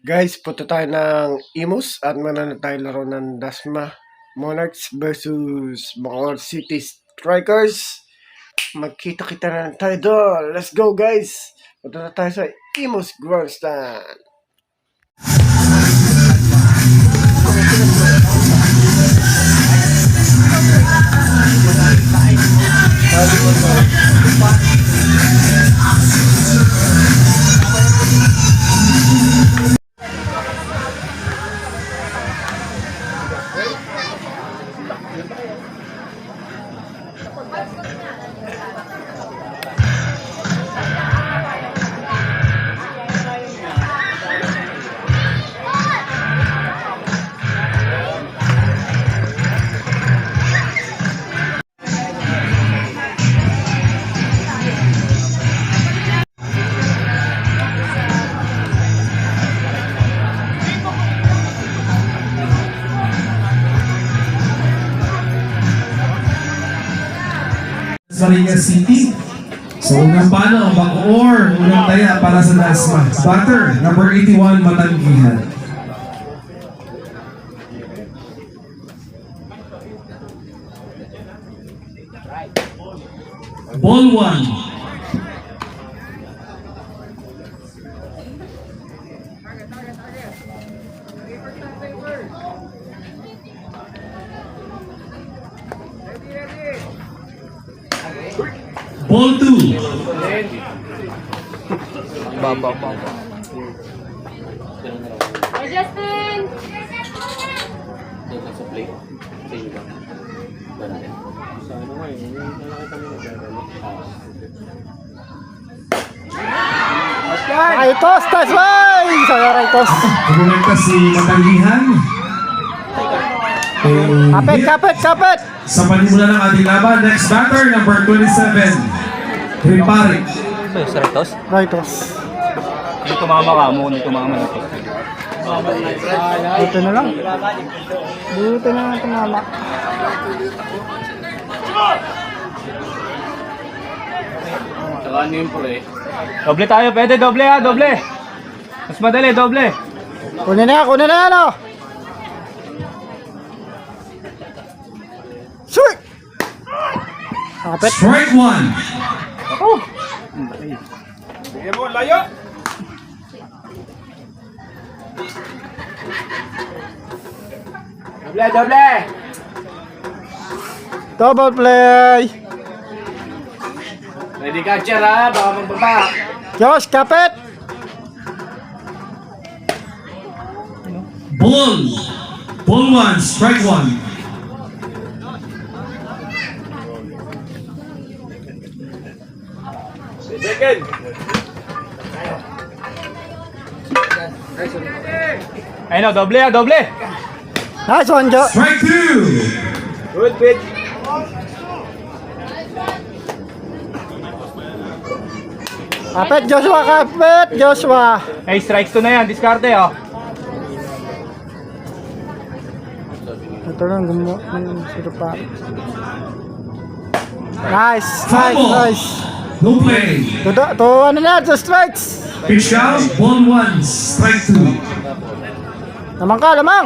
Guys, punta tayo ng Imus at manano tayo laro ng Dasma Monarchs versus Bacoor City Strikers. Magkita-kita na tayo doon. Let's go guys! Punta na tayo sa Imus Grandstand. Sariga City. So, unang pano, Bacoor, unang taya para sa Dasma. Batter, number 81, Matanggihan. Ball 1. Ball 2. Baba. Hey, Justin! Doon sa play. Sa iyo lang. Sa ano nga yun? Nakakita mo nagdadalo. Raitos! Tasway! Saya Raitos! Kumulenta si Matanggihan. Kapit! Sa panimula ng ating laban, next batter, number 27, Ripari. Ay, Saratos? Raitos. Hindi tumama ka mo. Hindi tumama na ito. Dito na lang. Dito na lang tumama. Saka ano yung pre? Doble tayo. Pwede doble ha. Doble. Mas madali. Doble. Kunin na ano? Shoot! Kapit. Strike 1. Bigyan mo. Layo. Doble. Double play! Ready catcher ha. Baka magbaba. Josh, kapit! Ball 1, strike 1. Second. Ayun o, doble ha, doble. Nice one, Josh! Strike 2. Good pitch. Kapit, Joshua! Hey, strikes to na yan, diskarte oh. Ito lang, gumawa ng sirupa. Nice! No play. To ano na, to strikes! Pitch out, ball 1, strike 2. Lamang!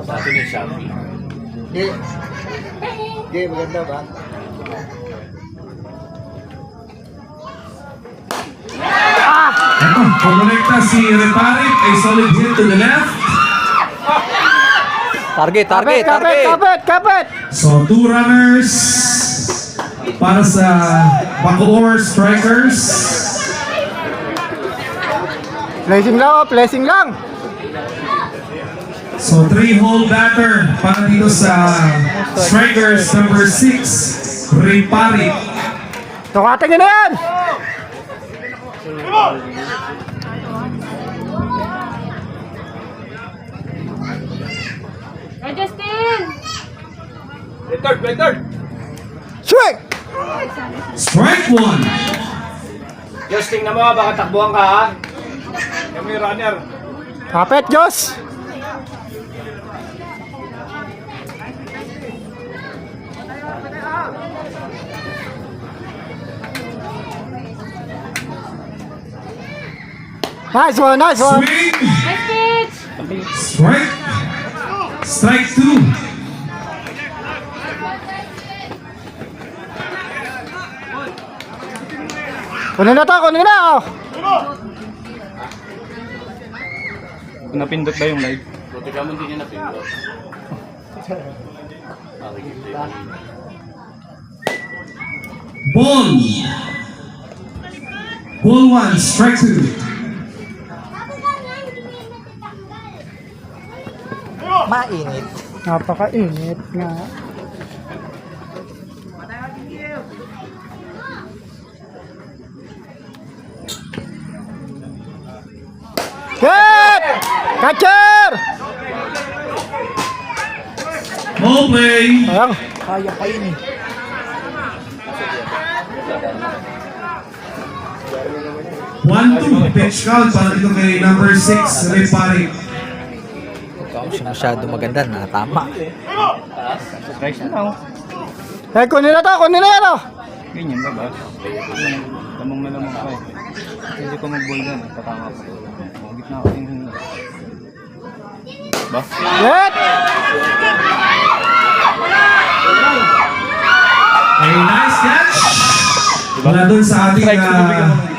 Sabi ni Shelby. Maganda ba? Kumonekta si Ripari, a solid hit to the left. Kapit! So, 2 runners para sa Bacoor Strikers. Blessing lang! So, 3-hole batter para dito sa Strikers, number 6, Ripari. Tukatingin na yan! Hey, Justin! Play third. Swing! Strike 1. Just tingnan mo, baka takbuhan ka ha. Kami runner. Kapit, Josh! Nice one, nice one. Swing. Nice pitch! Strike. Strike 2. Kunin na to, kunin na. Oh. Kung napindot ba yung live? Buti ka mo hindi niya napindot. Ball. Ball 1, strike 2. Mainit. Napakainit nga. Get! Catcher! Ball play. Ayang. Kaya pa yun eh. One, two. Pitch count para dito kay number 6, Repari. Ikaw siya masyado maganda na tama. Strikes na lang. Eh, kunin na to, kunin na yan. Oh. Ganyan ba ba? Lamang na lamang ka eh. Hindi ko mag-ball dyan. Tatama ko. Gitna ko yung hindi. Ba? Get! Okay, nice catch. Wala dun sa ating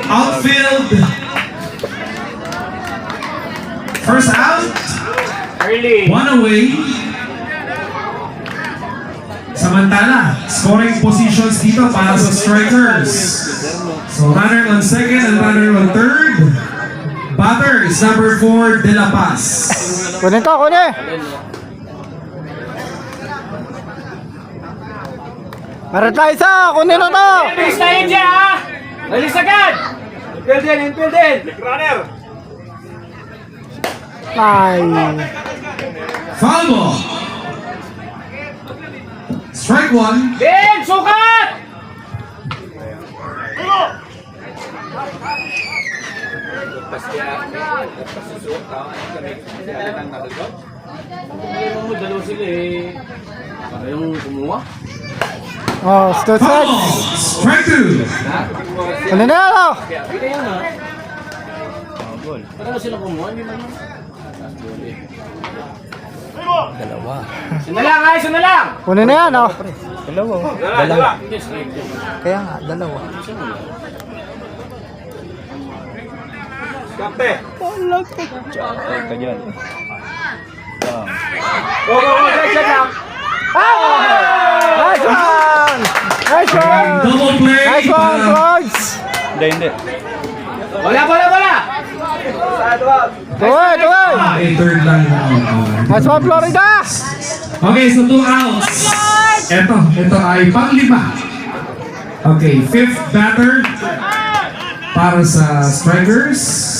outfield. First out. Early! One away. Samantala, scoring positions dito para sa strikers. So runner on second and runner on third. Batter is number 4, De La Paz. Kunin to, kunin. Meron tayo isa, kunin na to. Bilis na yun siya ha! Bilis agad! Infield din, infield din! Runner! Ay. Foul ball. Strike 1. Din! Sukat! Ano mo, dalawa sila eh. Para yung kumuha. Oh, stop, Foul stop. ball. Strike 2. Kunin na yan. Oh. Pwede yan ha. Para sila kumuha, hindi man yun. Dalawa. Isa na lang ha! Isa na lang! Kunin na yan. Oh. Dalawa. Dalawa. Hindi, strike yun. Kaya nga, dalawa. Strike ka dyan. Nice one. Nice one. Double play. Nice one, Floyds. Hindi, hindi. Wala, wala, wala! Tuloy, tuloy. Third line now. Nice one, Florida. Okay, so 2 outs. Ito ay pang-5. Okay, 5th batter para sa strikers.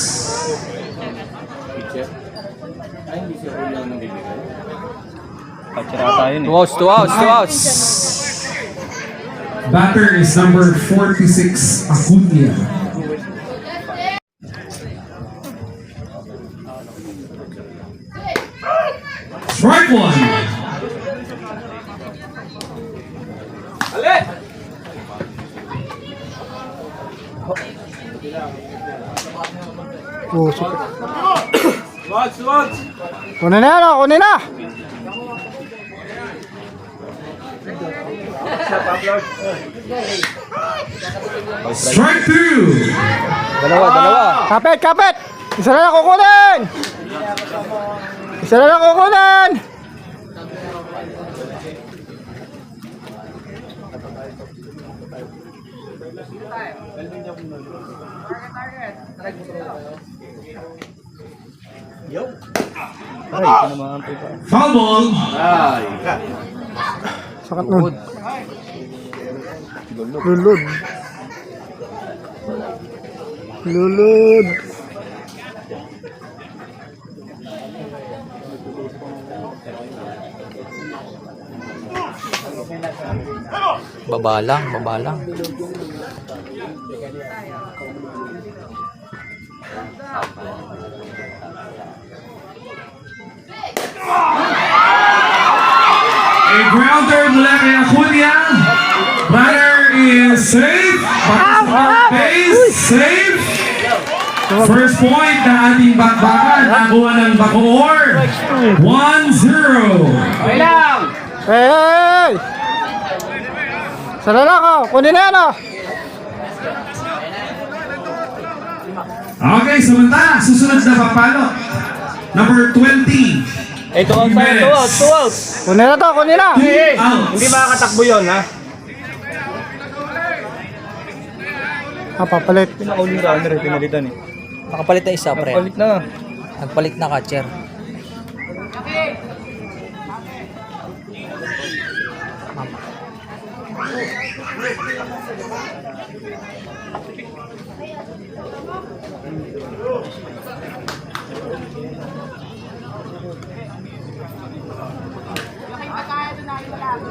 Ay, hindi siya ulang ng bibigay. Patsira tayo eh. 2 outs, 2 outs, 2 outs. Batter is number 46, Acuña. Strike 1. Oh, super. Kunin na yan. Oh. Kunin na. Strike 2. Dalawa, dalawa. Kapit, kapit. Isa na lang kukunin. Isa na lang kukunin. Aray, ito naman ang pipa. Foul ball. Ay! Sakat nun. Lulod. Lulod. Babalang, babalang. A grounder mula kay Acuña. Runner is safe. Batter sa third base. Safe. First point na ating bakbakan. Nakuha ng Bacoor. 1-0. Okay lang! Hey! Sana lang ako. Kunin na yan, oh. Okay, samantala, susunod na papalo. Number 20. Eh, 2 outs tayo, 2 outs, 2 outs. Kunin na to, kunin na. 2 outs. Hindi makakatakbo yun, ha? Papalit. Pinakauling runner, pinalitan eh. Nakapalit na isa, pre. Palit na. Nagpalit na catcher.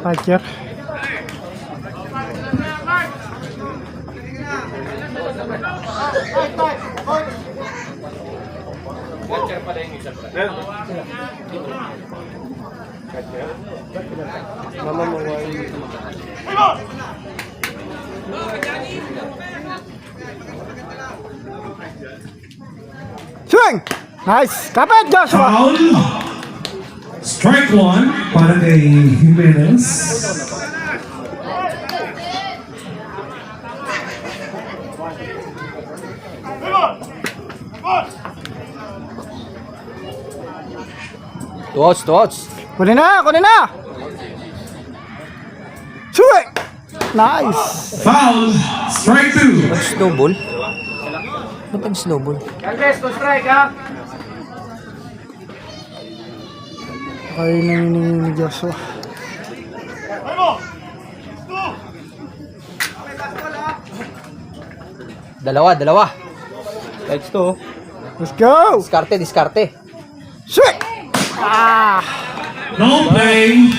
Catcher. Swing! Nice! Kapit, Joshua! Foul. Strike 1 para kay Jimenez. Two outs. Kunin na! Kunin na! Swing! Nice! Foul. Strike 2. Snowball? Ba't ang snowball? Andres, to strike, ha? Kayo nang ni Joshua. Dalawa. Lights to. Let's go! Diskarte. Swing! Ah! No play.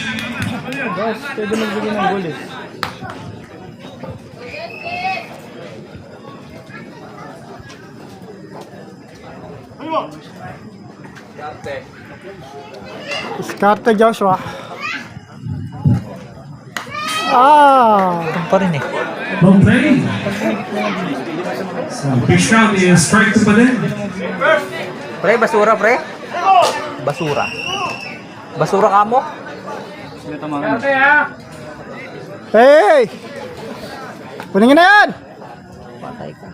Guys, pwede magbigay ng goal eh. Diskarte, Joshua. Ah! Ito pa rin eh. No play. So, pitch count is strike 2 pa din. Pre, basura, pre. Basura ka mo? Sila tamaan. Okay, ha? Hey! Kunin na yan! Patay ka.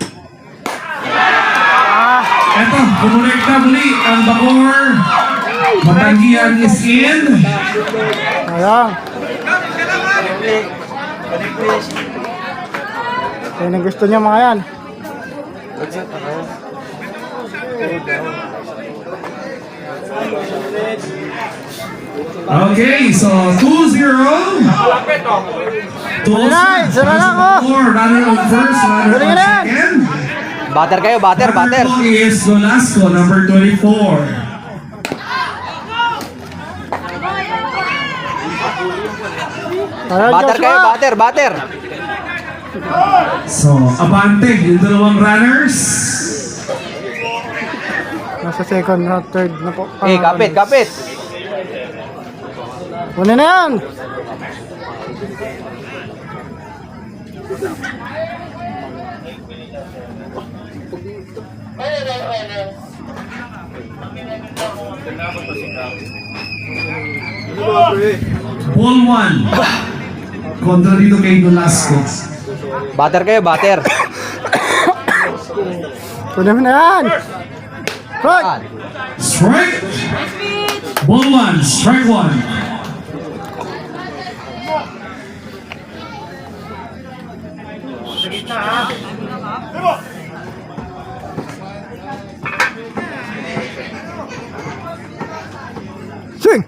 Eto, kumonekta muli ang Bacoor. Matanggihan is in. Ayan. Yan ang gusto niya mga yan. Okay, so 2-0. Two Nice, isa na lang, oh. Bacoor, runner on first, runner Galing on na. second. Batter kayo, batter. Runner po is Nolasco, number 24. Ayan, Batter kayo, Joshua. batter. So, abante yung dalawang runners. Nasa second na, third na po. Eh, kapit. Kunin na yan! Ball 1. Kontra dito kay Nolasco. Batter kayo, batter. Kunin mo na yan! Right! Strike. Ball 1, strike 1. Swing!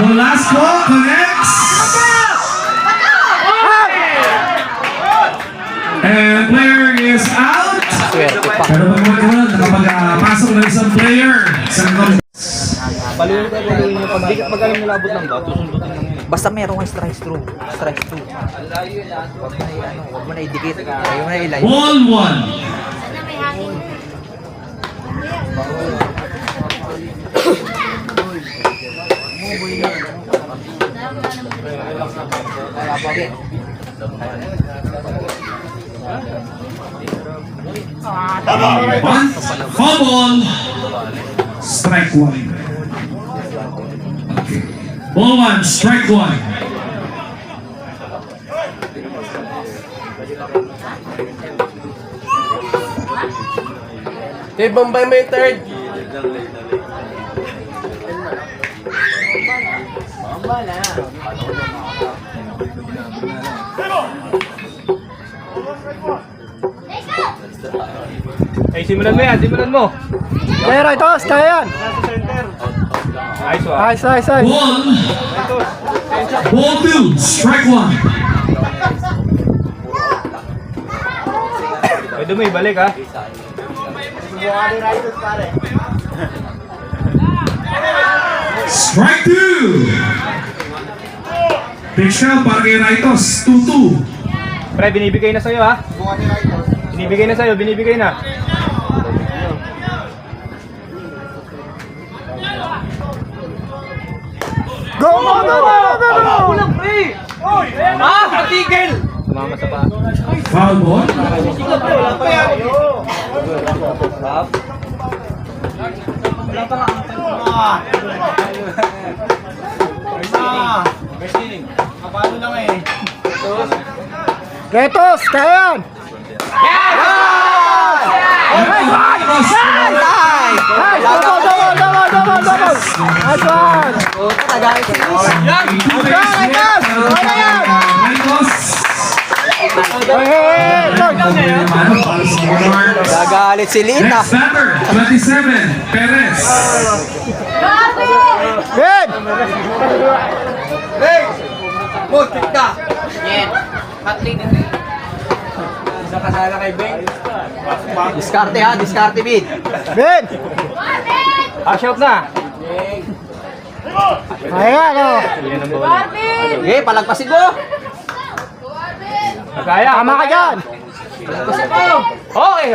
Nolasco connects. And player is out. Swerte pa. Pero pagkakaroon, nakapag-pasok na isang player. Paliw nyo. Pag alam nila abot ng bat, susundutin lang yun. Basta meron kang strike through. Huwag mo na idikit. Huwag mo na ilay. Ball 1. Bunt, foul ball. Strike one. Okay. Ball one, strike one. Okay, Bombay mo yung third. Ay, simulan mo yan, simulan mo. Kaya Rightos, kaya yan. Nice one. Nice, nice, nice. Ball two, strike one. Pwede mo ibalik ha. Strike two. Pitch out para kay Rightos, 2-2. Pre, binibigay na sa'yo ha. Binibigay na sa'yo, binibigay na. Go, go, go, go, go, go. Sumama sa paa. Foul ball. Rightos, kaya yan. Rightos. Nice, double, double, double, double, double. Nice one. Hey, hey, hey. Gagalit si Lita. Next batter, 27, Perez. Ben. Diskarte ha, diskarte bid. Ben. Shot na. Ayan, oh. Yan ang bola. Okay, palagpasin mo. Kaya. Tama ka dyan. Okay.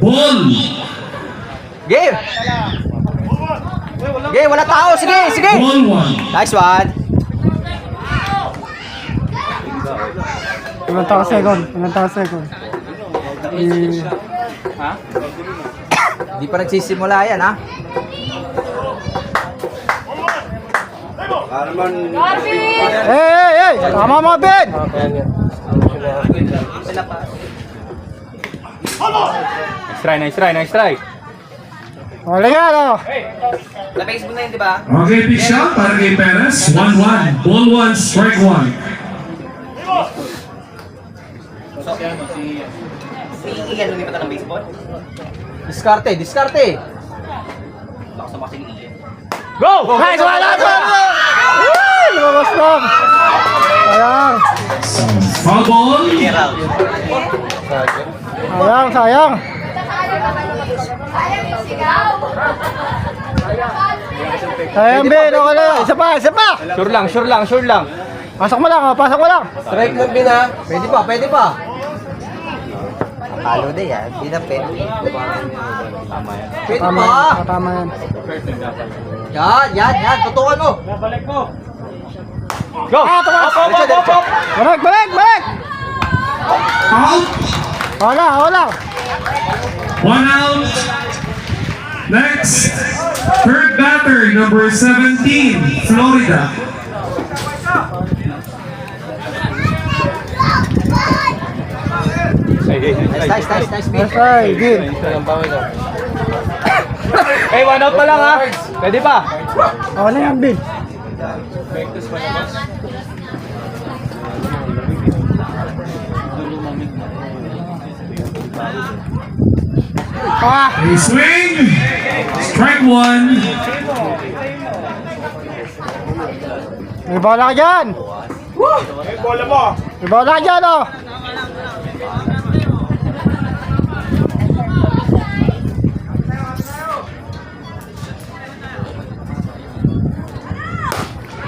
Ball. Game. Okay, wala tao. Sige, sige. Ball one. Nice one. Ilang taon second. Di pa nagsisimula yan ha. Hey, hey, hey. Tama mo, Ben. Nice try. Wala yan, oh. Okay, pitch out para kay Perez, 1-1. Ball one, strike one. Diskarte, diskarte. Go! Nice one, nice one. Woo! Lumabas lang. Sayang. Foul ball. Sayang. Sayang, Ben. Okay lang. Isa pa. Sure lang. Pasok mo lang. Strike lang bin ha. Pwede pa. Halo na yan. Hindi na pwede. Pwede pa. Tama yan. Yan. Tutukan mo. Go! Up! Balik. Out. Wala. 1 out. Next, third batter, number 17, Florida. Nice, Ben. Nice try, good. Hey, 1 out pa lang ha. Pwede pa. Okay na yan, Ben. A swing. Strike one. May bola ka dyan. May bola ka dyan, oh.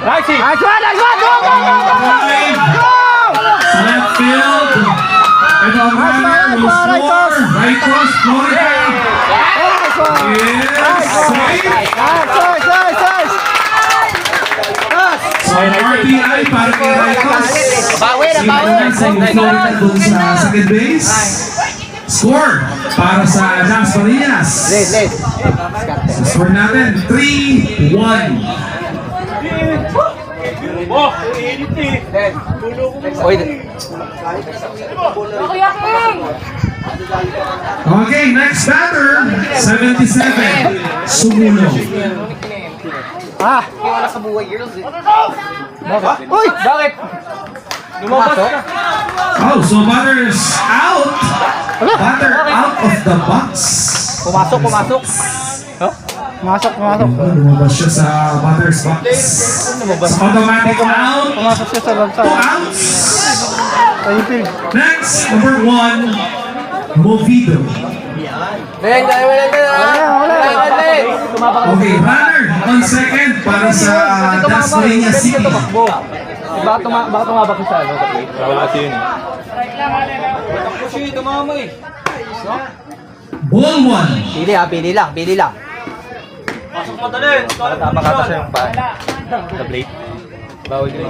Nice! Nice one. Go. Sa left field. And the runner will score. Right cross, Florida. Nice one. Yes, safe. Nice. So, RBI para kay Raycos. Bawi na, bawi. Passing Florida dun sa second base. Score para sa Dasmariñas. Late. Sa score natin, 3-1. Oy, Kuya King! Okay, next batter, 77, Sumulo. Uy! Bakit? Pumasok? Oh, so batter's out. Batter out of the box. Pumasok. Lumabas siya sa batter's box. Automatic out. Pumasok siya sa lansa. 2 outs. Sa infield. Next, number 1, Movido. Okay, runner on second para sa Dasmariñas City. Baka tumabak siya sa ano, sa plate. Bawal kasi yun. Ball 1. Pili lang. Makata siya yung pa. Sa plate. Bawal yun.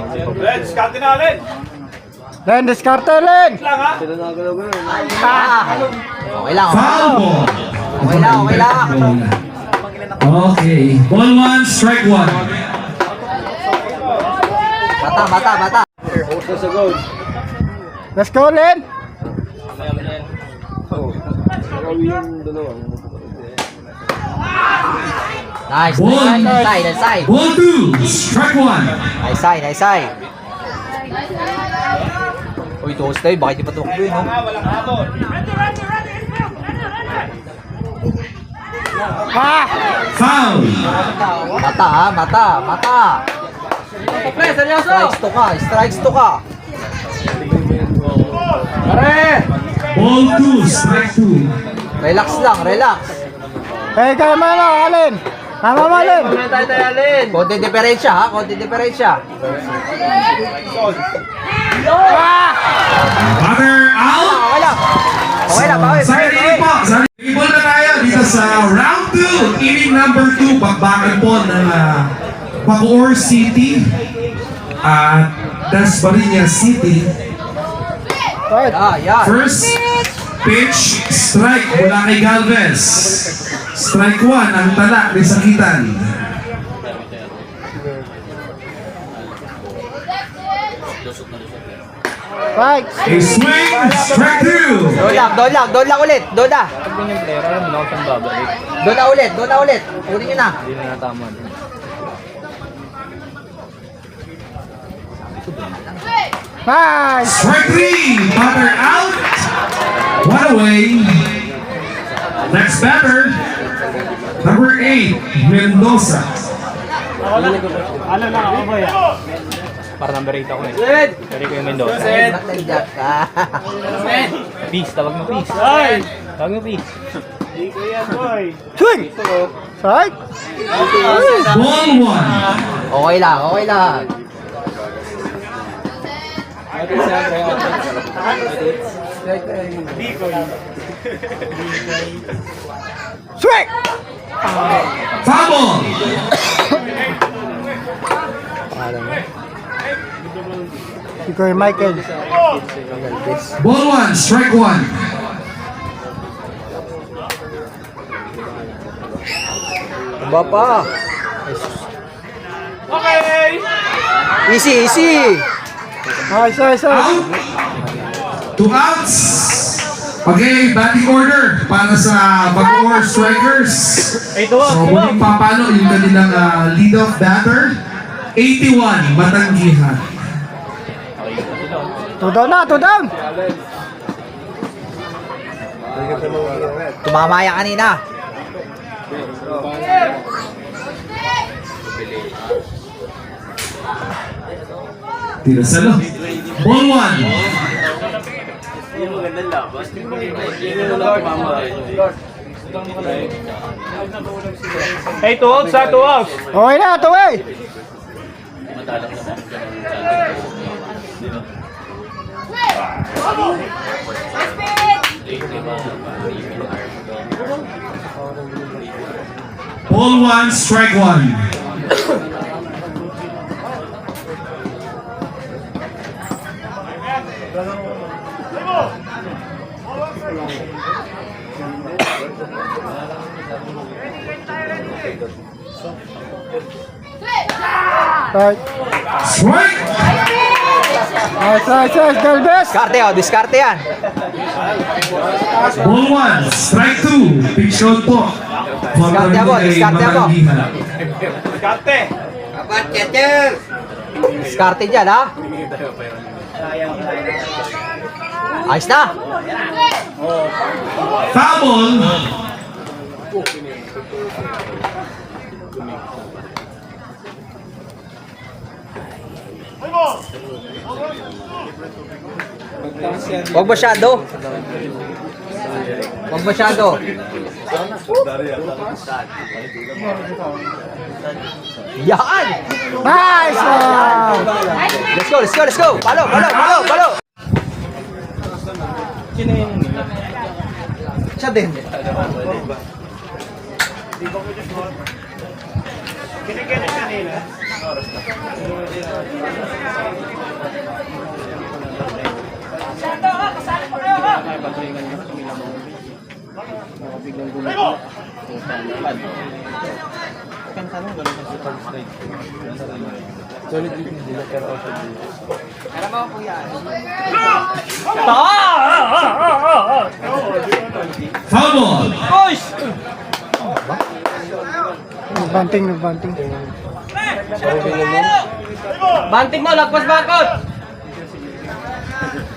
Len, diskarte, Len! Okay lang. Foul ball. Okay lang. Okay, ball 1, strike 1. Bata. Let's go, Len! Nice. Side. Ball 2, strike 1. Nice side. Uy, toast tayo. Bakit di pa tumakbo yun, no? Foul. Mata. Strikes to ka. Ball 2, strike 2. Relax lang. Eh, kaya mo na, Alin! Tama mo, Alin! Konti diferensya. Batter out. Okay lang, bawi. Second inning po. Ball na tayo dito sa round 2. Inning number 2. Bakbakan po ng Bacoor City at Dasmariñas City. Yan. First pitch, strike mula kay Galvez. Strike 1 ang tala ni Sakitan. Right! A swing, strike 2. Doon lang ulit. Pag ganyan player, alam mo na ako saan babalik. Doon na ulit. Ulit nyo na. Hindi na natama. Nice! Strike 3, batter out. One away. Next batter, number 8, Mendoza. Para number 8 ako eh. Pwede ko yung Mendoza. Ba't nandiyan ka? Peace, tawag mo peace. Tawag mo peace. Swing! Right! Ball 1. Okay lang. Swing! Foul ball. Ikaw yung Michael. Ball 1, strike 1. Aba pa. Easy. Nice. Out. 2 outs. Okay, batting order para sa Bacoor Strikers. So, muling papalo yung kanilang lead-off batter. 81, Matanggihan. Two down! Tumama yan kanina. Tinasalo. Ball 1. Hey, 2 outs ha, 2 outs. Okay na, tuway! Ball 1, strike 1. Right. Strike! Nice, Galvez. Diskarte oh, diskarte yan. Ball 1, strike 2, pitch count po. Diskarte ako, diskarte ako. Diskarte dyan, ha? Ayos na. Foul! Huwag masyado. Huwag masyado. Yan! Nice one. Let's go. Palo. Siya din. Foul ball! Nagbanting. Banting mo, lagpas bakot!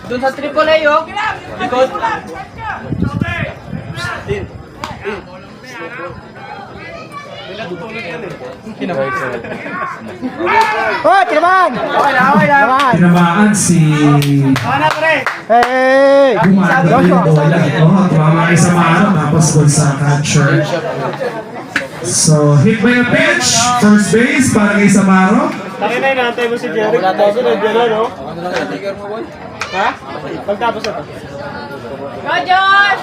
Doon sa AAA, oh. Likod. Oh, tinamaan. Tinamaan. Tinamaan si Hey. Gumado yung bola. Tumama kay Samaro tapos doon sa catcher. So, hit by a pitch. First base para kay Samaro. Takin na inaantay mo si Jeric. Tapos na dyan, no? Ha? Pagtapos na to. Go, Josh!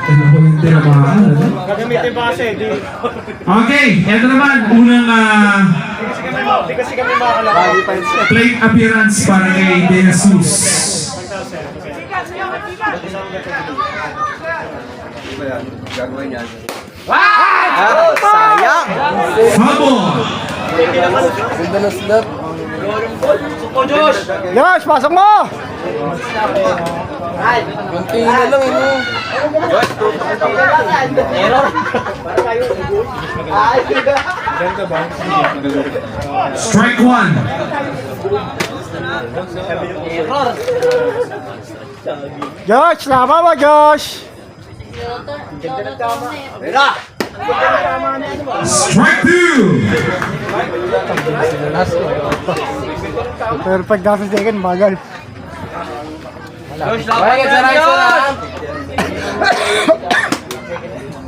Ano ko yung tinamaan? Gagamitin pa kasi. Okay, eto naman. Unang Di kasi kami makakalaki. plate appearance para kay De Jesus. Ah, sayang. Fumble! Josh, pasok mo. Strike one. Josh, tama mo, Josh. Strike two. Pero pag nasa second, bagal. Josh, laban ka dyan, Josh!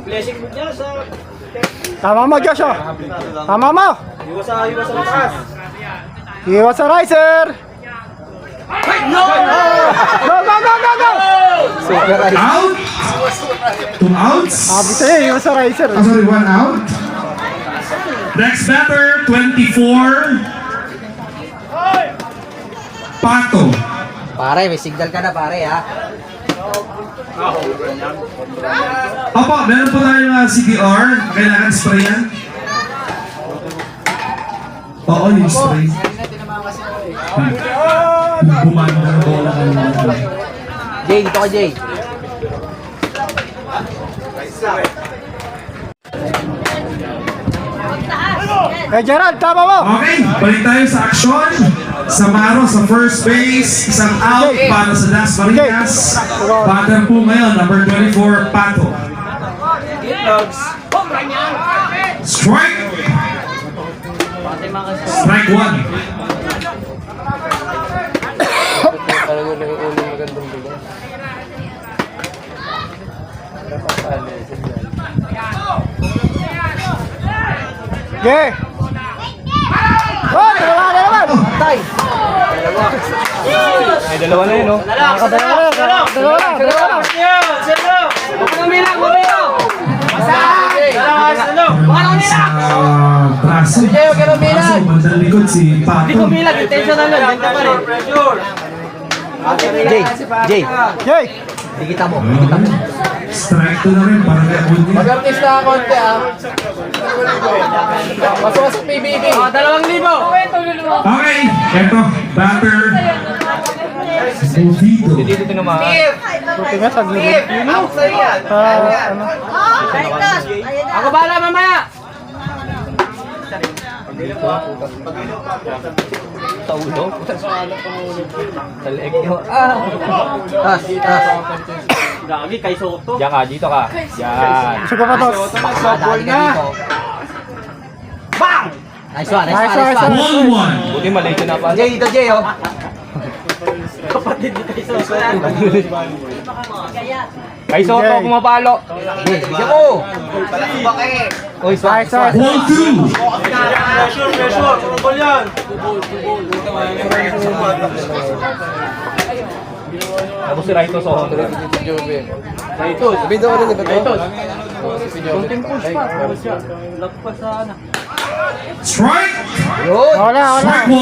Blessing mo dyan sa... Tama mo, Josh, oh. Tama mo. Iwas sa taas. Iwas sa riser. No! Go. Super ayos. Out. 2 outs. Sabi sa'yo, iwas sa riser. Oh, sorry, 1 out. Next batter, 24. Pato. Pare, may signal ka na pare, ha? Opo, meron po tayong CDR. Kailangan sprayan. Oo, yung spray. Bumanda na bola kanina. Jay, dito ka Jay. Gerald, tama mo. Okay, balik tayo sa aksyon. Samaro sa first base, isang out para sa Las Marinas. Batter po ngayon, number 24, Pato. Strike! Strike one. Okay. Oh, dalawa na naman. Tay. Ay, dalawa na yun, no? Dalawa na. Huwag kang umilang, umilang! Sa braso. Braso, bandang likod si Pato. Umilang, intentional lang, ganito pa rin. Jay. Jay. Dikita mo. Strike 2 na rin para kay Abunya. Mag-artista ka konti Masuk PBB. 2,000. Okay, eto, batter. Movito. Dito naman. Buti nga sa gilid. Ako bahala mamaya. Taulo. Sa leeg nyo. Tas. Gagi kay Soto. Diyan ka, dito ka. Yan. Suka pa to. Softball na. Bang! Nice one. Ball 1. Buti maliit na pa. Jay, dito Jay, oh. Kay Soto, pumapalo. Jay, bigyan mo. Uy, swak. Ball 2. Tapos si Raito Soto. Video ko rin ba ito? Kunting push pa. Strike. Wala. Strike 1.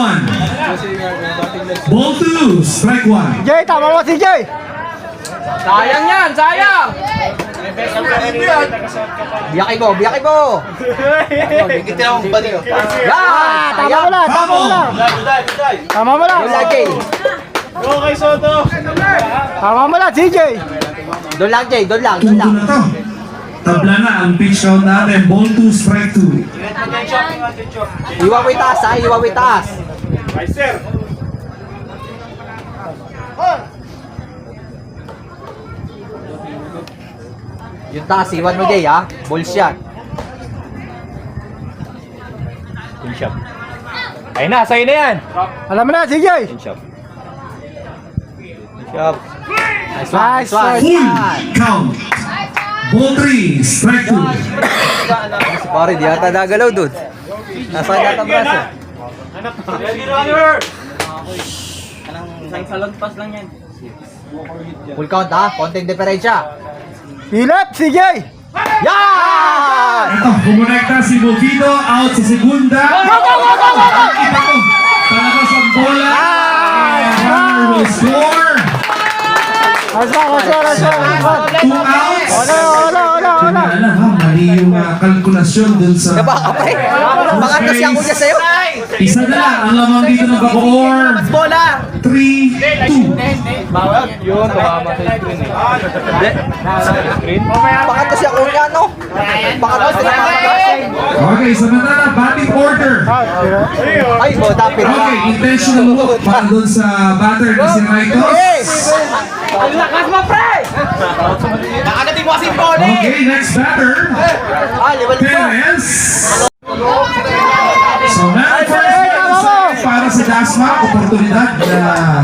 Ball 2. Strike 1. Jay, tama mo si Jay. Sayang yan, sayang! Biyakay mo. Yan! Tama mo lang. Tama mo lang. Doon lang, Jay. Tama mo lang, CJ. Doon lang, Jay. Doon lang. 2 na to. Tabla na ang pitch count natin. Ball 2. Strike 2. Iwa mo itaas, ha? Iwa mo itaas. Yung taas, iwan mo, Jay, ha? Balls yan. Pin shot. Ayun na, sa'yo na yan. Alam mo na, CJ. Pin shot. Nice one. Full count. Ball 3. Strike 2. Si pare, di ata nagalaw doon. Nasaan yata braso? Full count, ha? Konting diferensya. Philip, CJ. Yan! Ito, kumonekta si Movito out sa segunda. Ito, palabas ang bola. And runner will score. Aswa. 2 outs. Wala. Alam ha, mali yung kalkulasyon dun sa... Kaba ka pa eh. Baka kasi ako niya sa'yo. Isa na lang, ang lamang dito ng Bacoor. 3, 2. Yun, tumama sa screen eh. Hindi. Sa screen? Baka kasi ako niya, no? Baka kasi Okay, samantala, batting order. Ay, mo, dapit. Okay, intentional walk para dun sa batter na si Raitos. Ang lakas mo, pre! Nakagating mo kasi ball eh! Okay, next batter, Ah, liwal pa. Perez. So, man first para sa Dasma, oportunidad na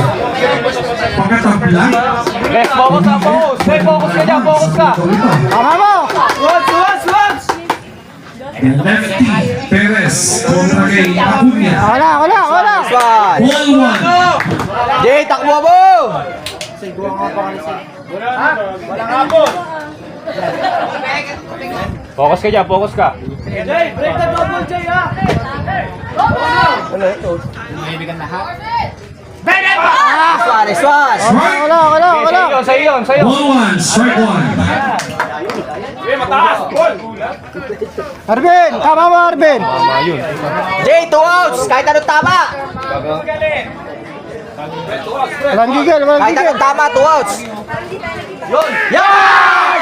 pagkatabla. Let's focus na, focus! Hey, focus ka dyan, focus ka! Tama mo. And lefty, Perez, kontra kay Acuña. Wala. One. Ball 1. Jay, takbo mo! Focus ka dyan, focus ka. Suarez. Wala. Sa'yo yun, sa'yo. Ball 1, strike 1. Arvin, tama mo, Arvin. Jay, 2 outs. Kahit anong tama. Walang gigil. Kahit anong tama, 2 outs. Yun. Yan!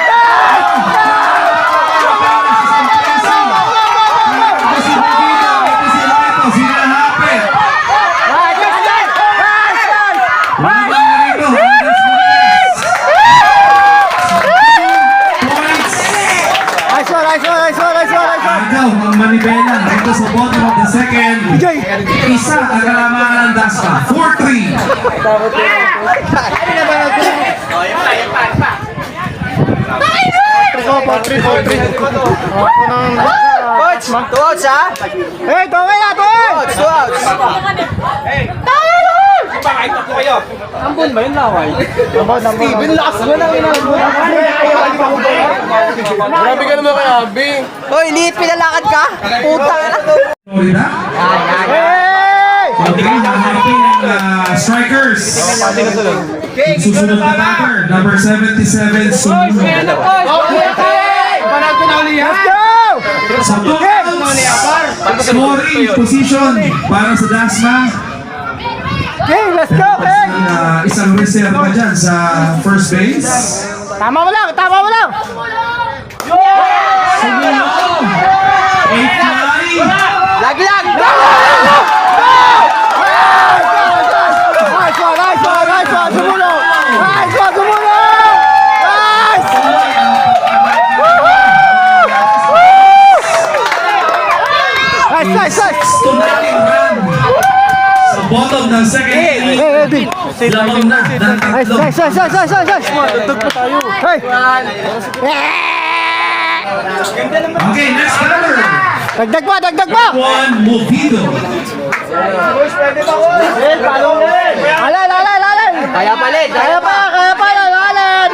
Agaw ang manibela dito sa bottom of the second. Isa ang kalamangan ng Dasma. 4-3. Coach, 2 outs, ha? Eh, tawin na, tawin! 2 outs. Ambon ba yun laway? Steven, lakas mo na Grabe ka naman kay Abi. Hoy, liit pinalakad ka? Puta ka na. Florida. Yan. Hey! Okay, nahanapin ang strikers. Susunod na batter, number 77, Sunod. Sa scoring position para sa Dasma. Okay, let's go, hey! Isang reserva dyan sa first base. Tama mo lang, tama mo lang! Sumulo. A fly. Lagi lang! Nice one, nice one, nice one, sumulo! Nice one, sumulo! Nice! Nice, nice, nice! Tumating run. Sa bottom ng second inning. Hey, Eddie! Lamang na ng Nice, tatlo. nice, nice, nice, nice, nice! Dagdag pa tayo! Hey! Okay, next batter. Dagdag pa, dagdag pa! Juan Movido. Alin, alin, alin! Kaya palit! Kaya pa, alin!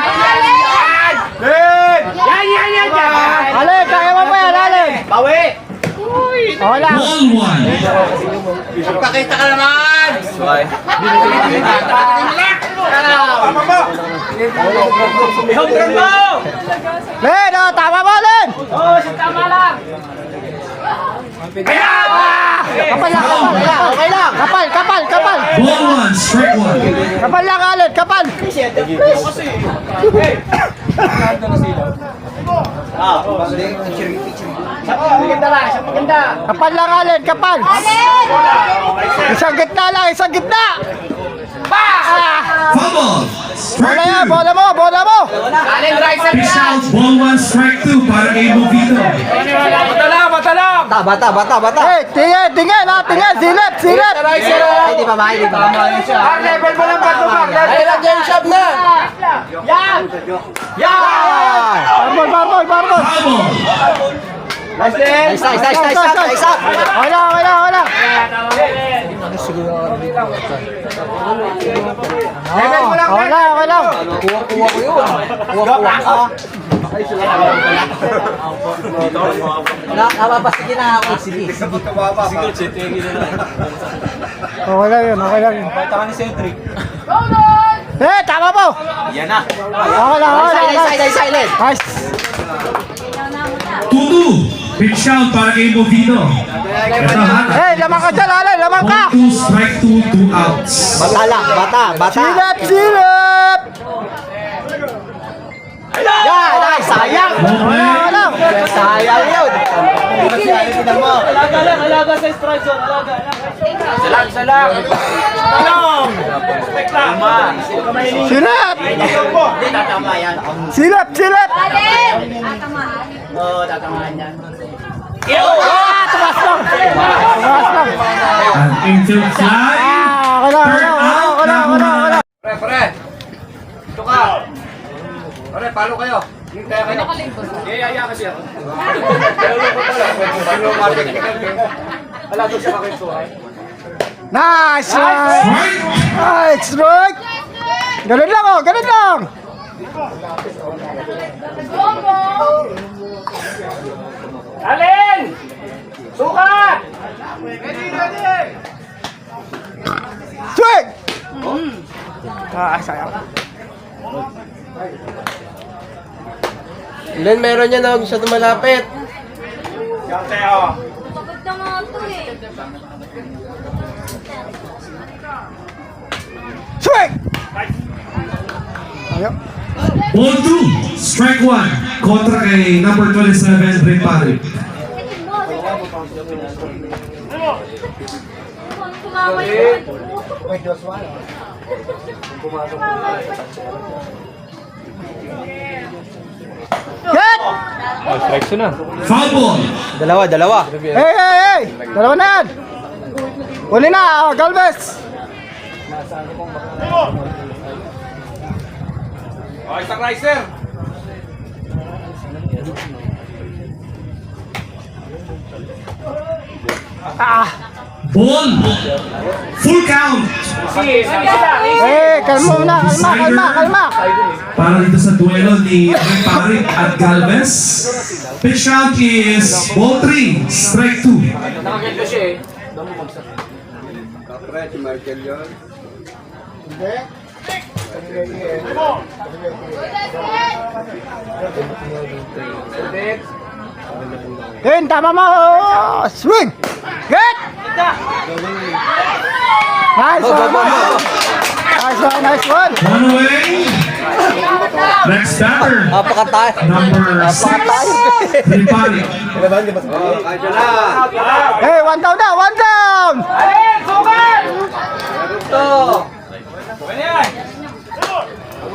Alin, kaya mo pa yan, alin! Bawi! Wala! Ball one. Pakita ka naman! Ihong drum mo! Len, oh, tama mo, Len! Kapal lang, kapal lang, okay lang! Kapal, kapal, kapal! Ball one, strike one. Kapal lang, alin, kapal! Kapal lang, alin, kapal! Isang gitna lang, isang gitna! Fumble. Bola yan, Strike two. bola mo, bola mo! Alin, riser Pitch out, ball one, strike two para kay Movido. Bata, bata, bata! Hey, tingin, tingin, ha, tingin, silip, silip! Ay, di ba ba? Di ba? Level mo lang ba ito, Ay, nandiyan shop na! Barbol, barbol, barbol! Fumble. Nice, nice, nice, nice, nice, nice, up! Wala, wala, wala! Wala, wala! Kuha ko yun. Kuha ka. Napapasigin na ako. Sige, sige. Okay lang yun, okay lang yun. Eh, tama po! Yan na! Okay lang, okay lang. Silent, silent. Nice! 2-2. Pitch out para kay Movido. Ito ha. Eh, lamang ka dyan, Alin, lamang ka! 1-2, strike two, 2 outs. Bata lang, bata, bata. Silip, silip! Yan, nice, sayang. Wala, wala! Sayang yun. Silip! Silip, silip! Ah, tumas lang! Tumas lang! An infield fly. Ah, wala, wala, wala, wala, wala, wala! Pre! Ito ka! Pre, palo kayo! Kaya kayo! Yaya kasi ako. Wala doon sa kakit ko, ay. Nice one! Strike. Nice strike! Ganun lang, oh, ganun lang! Alin! Sukat! Swing! Ah, sayang. Len, meron yan na siya malapit. Pagod na nga ito eh. Swing! Ayaw. Ball two, strike one. Kontra kay number 27, Ripari. Kumamay yun. Get! Foul ball. Dalawa, dalawa. Hey, hey, hey! Dalawa na yan! Uli na, Galvez! Oh, isang riser! Ball. Full count. Hey, kalma muna, kalma, kalma, kalma! Para dito sa duelo ni Ripari at Galvez. Pitch count is ball 3, strike 2. Nakakita siya eh. Ten, tama mo! Swing! Get! Nice one! Nice one, nice one! One away. Next batter. Napakatayo. Number 6. Ripari. Hey, one down na! One down!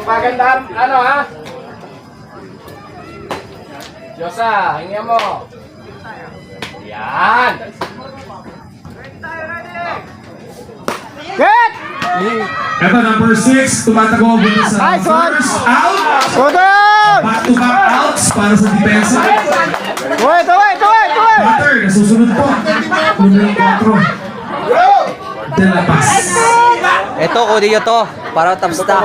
Magandang, ano ha? Diyosa, hingihan mo. Yan. Get! Ito, number 6. Tumatagawag dito sa Nice one. first out. Go down! Back-to-back outs para sa depensa. Wait, wait, wait, wait! Batter, nasusunod po. Numero 4. De La Paz. Ito, kunin nyo to. Para top stock.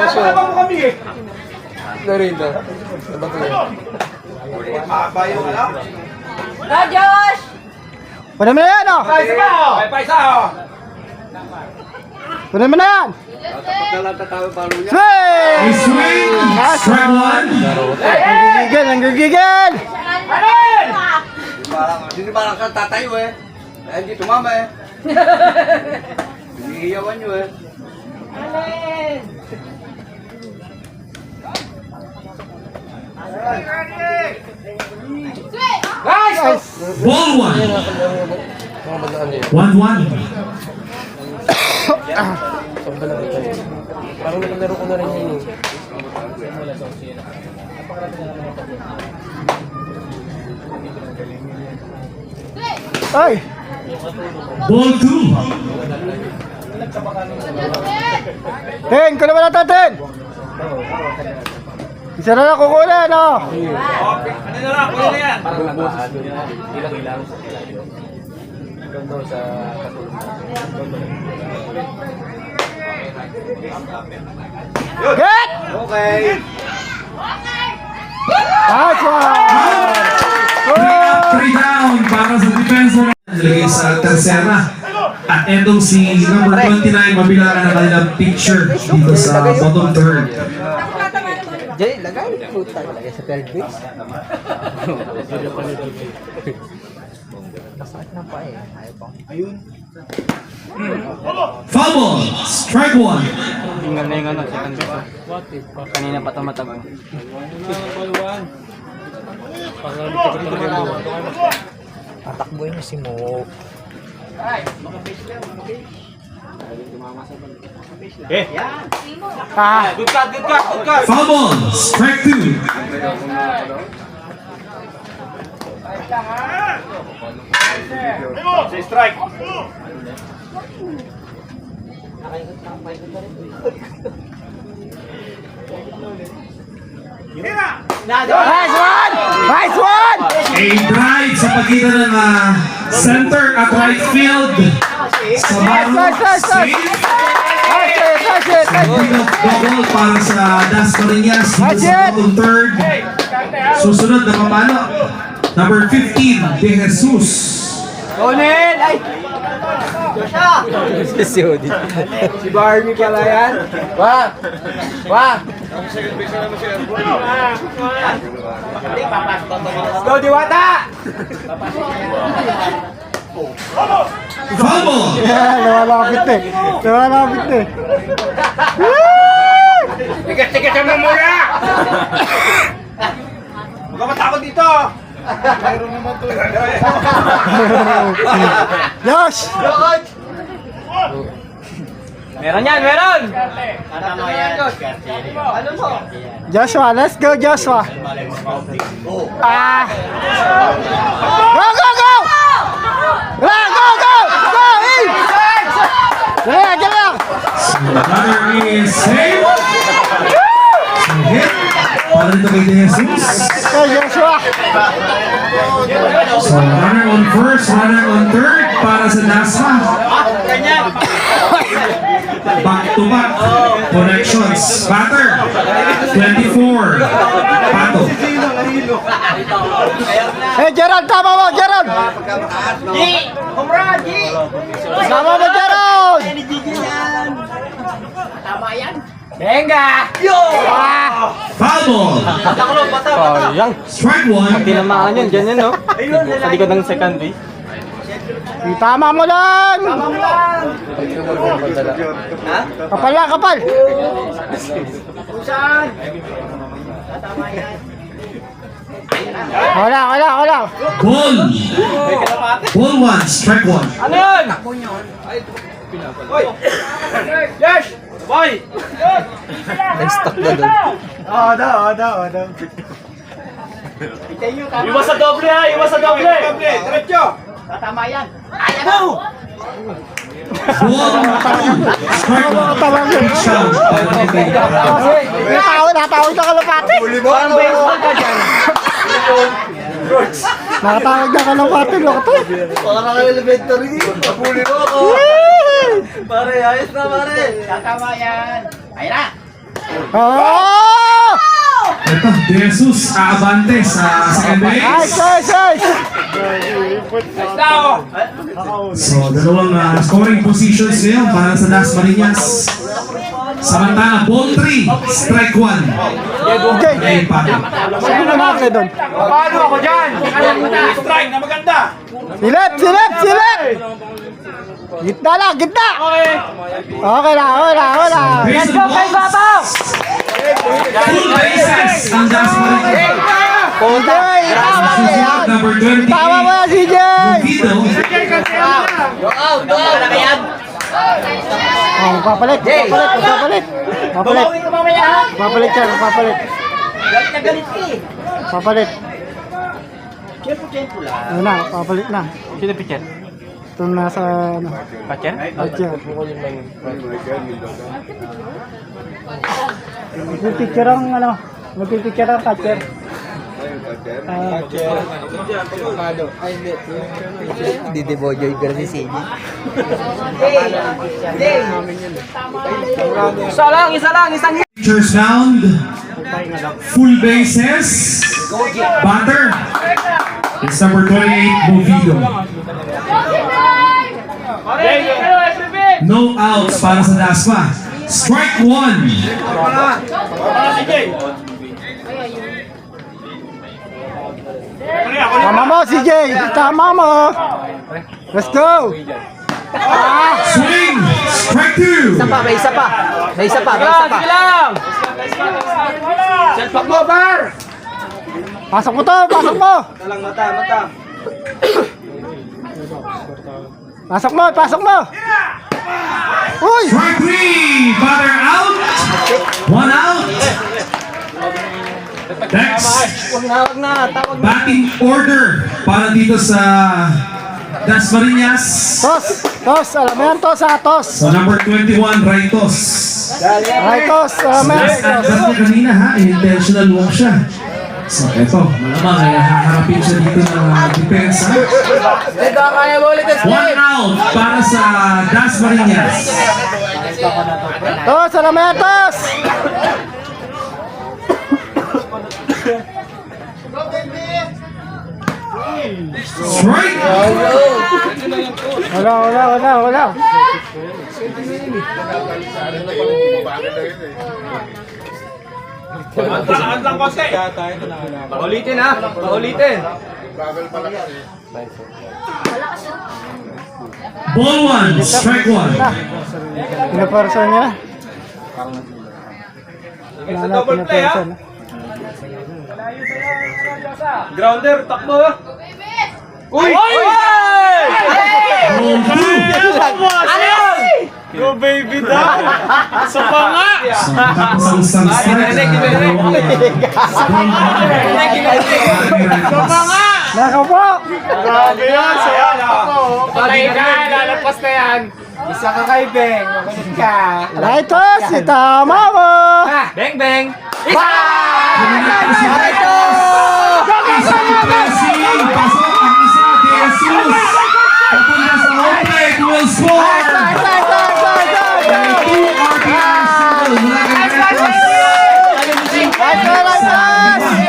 Go, Josh! Kunin mo na yan, oh! Paisa oh. Kunin mo na yan! A Swing! swing. Strike 1. Nanggigigil, nanggigigil! Hindi parang ka tatayo eh. Hindi tumama eh. Hinihiyawan nyo eh. Nice! Ball 1. 1-1. Ay! Ball 2. Ten, kunin mo na ito, Ten! Isa na lang kukunin, oh! Get! Okay. Nice one! 3 down para sa depensa. Nilagay sa tersera. At etong si number 29 mabilangan ng kanilang picture dito sa bottom third. Jay, lagay. Puta, lagay sa third base. Masakit na pa eh. Ayaw pa. Foul ball. Strike 1. Tingnan na yung ano, second base. Kanina pa tumatag. Tatakbuhin mo si Mo. Ah! Foul ball. Strike 2. Nice one! Nice one! A drive sa pagitan ng center at right field. Sa Maro. Nice, nice, nice. Safe. Nice it, nice it, nice it. Double para sa Das Marinas dito That's sa it. bottom third. Susunod na pamalo. Number 15, De Jesus. Kunin! Ay! Si Odi. Si Barney pala yan. Wah! Wah! Go, Diwata! Foul ball. Yeah, lumalapit eh. Lumalapit eh. Tigas-tigas mo muna! Huwag ka matakot dito! Josh! Meron yan, meron! Joshua, let's go Joshua! Ah! Go, go, go! Go, go, go! Go, in! Dali, dali! Runner is safe. So hit. Para dito kay De Jesus. Go, Joshua! So runner on first, runner on third para sa Dasma. Back to back connections. Batter 24. Pato. Hey, Gerald, tama mo, Gerald! Tama mo, Gerald! Foul ball. Sayang. Strike one. Tinamaan yun, dyan yun, no? Sa likod ng second base. Tama mo lang! Kapal lang, kapal! Wala. Ball. Ball one. Strike one. Na-stuck na doon. Odo. Iwas sa doble ha! Iwas sa doble! Diretso! Ball two. Strike one. Shot. Natawag na kalapati! Parang baseball ka dyan! Nakatawag na kalapati, loko. Parang elementary. Napuli mo ako. Pare, ayos na pare. Oh! Ito, Jesus Abante sa second base. So, dalawang scoring positions ngayon para sa Las Marinas. Samantala, ball 3, strike 1. Ay, pati. Sino na nakakay doon? Paano ako dyan? Strike na maganda! Silip! Gitna lang! Okay lang. Let's go, kay Babaw! Full bases ang Las Marinas. Susunod, number 28, Tawa mo na, CJ! Guido. Papalit yan. Papalit. Ano na, papalit na. Sino pitcher? Ito nasa, ano, Catcher? catcher. Magpipicture ang, catcher. Didebojoy ko na si CJ. Isang Pitchers mound. Full bases. Batter. It's number 28, Movido. No outs para sa Dasma. Strike 1. Tama mo, CJ! Tama mo! Let's go! Swing. Strike 2. May isa pa. Pasok mo to! Pasok mo! Pasok mo! Uy! Strike 3. Batter out. 1 out. Next. Tawag na. Batting order para dito sa Das Marinas. Tos! Alam mo yan, tos ha, tos! So number 21, Raitos. Ay, tos! Alam mo yan, tos! Sabi niya kanina ha, intentional walk siya. So eto, malamang ay haharapin siya dito ng depensa. 1 out para sa Das Marinas. Tos! Alam mo yan, tos! Strike! Wala. Saan lang konti? Paulitin ha! Paulitin! Ball 1, strike 1. Pinaparsa niya. Double play ha! Grounder, takbo ha! Uy! Ball 2. Go baby daw! Sa panga! So tapos ang isang strike. Nako po! Grabe yan! Saya na! Patay ka! Lalapas na yan! Isa ka kay Beng! Makulit ka! Ay, tos! Tama mo! Beng Beng! Blessing! Pasok ang isa, De Jesus! Papunta sa home plate, will score! 2 RBIs mula kay Raitos.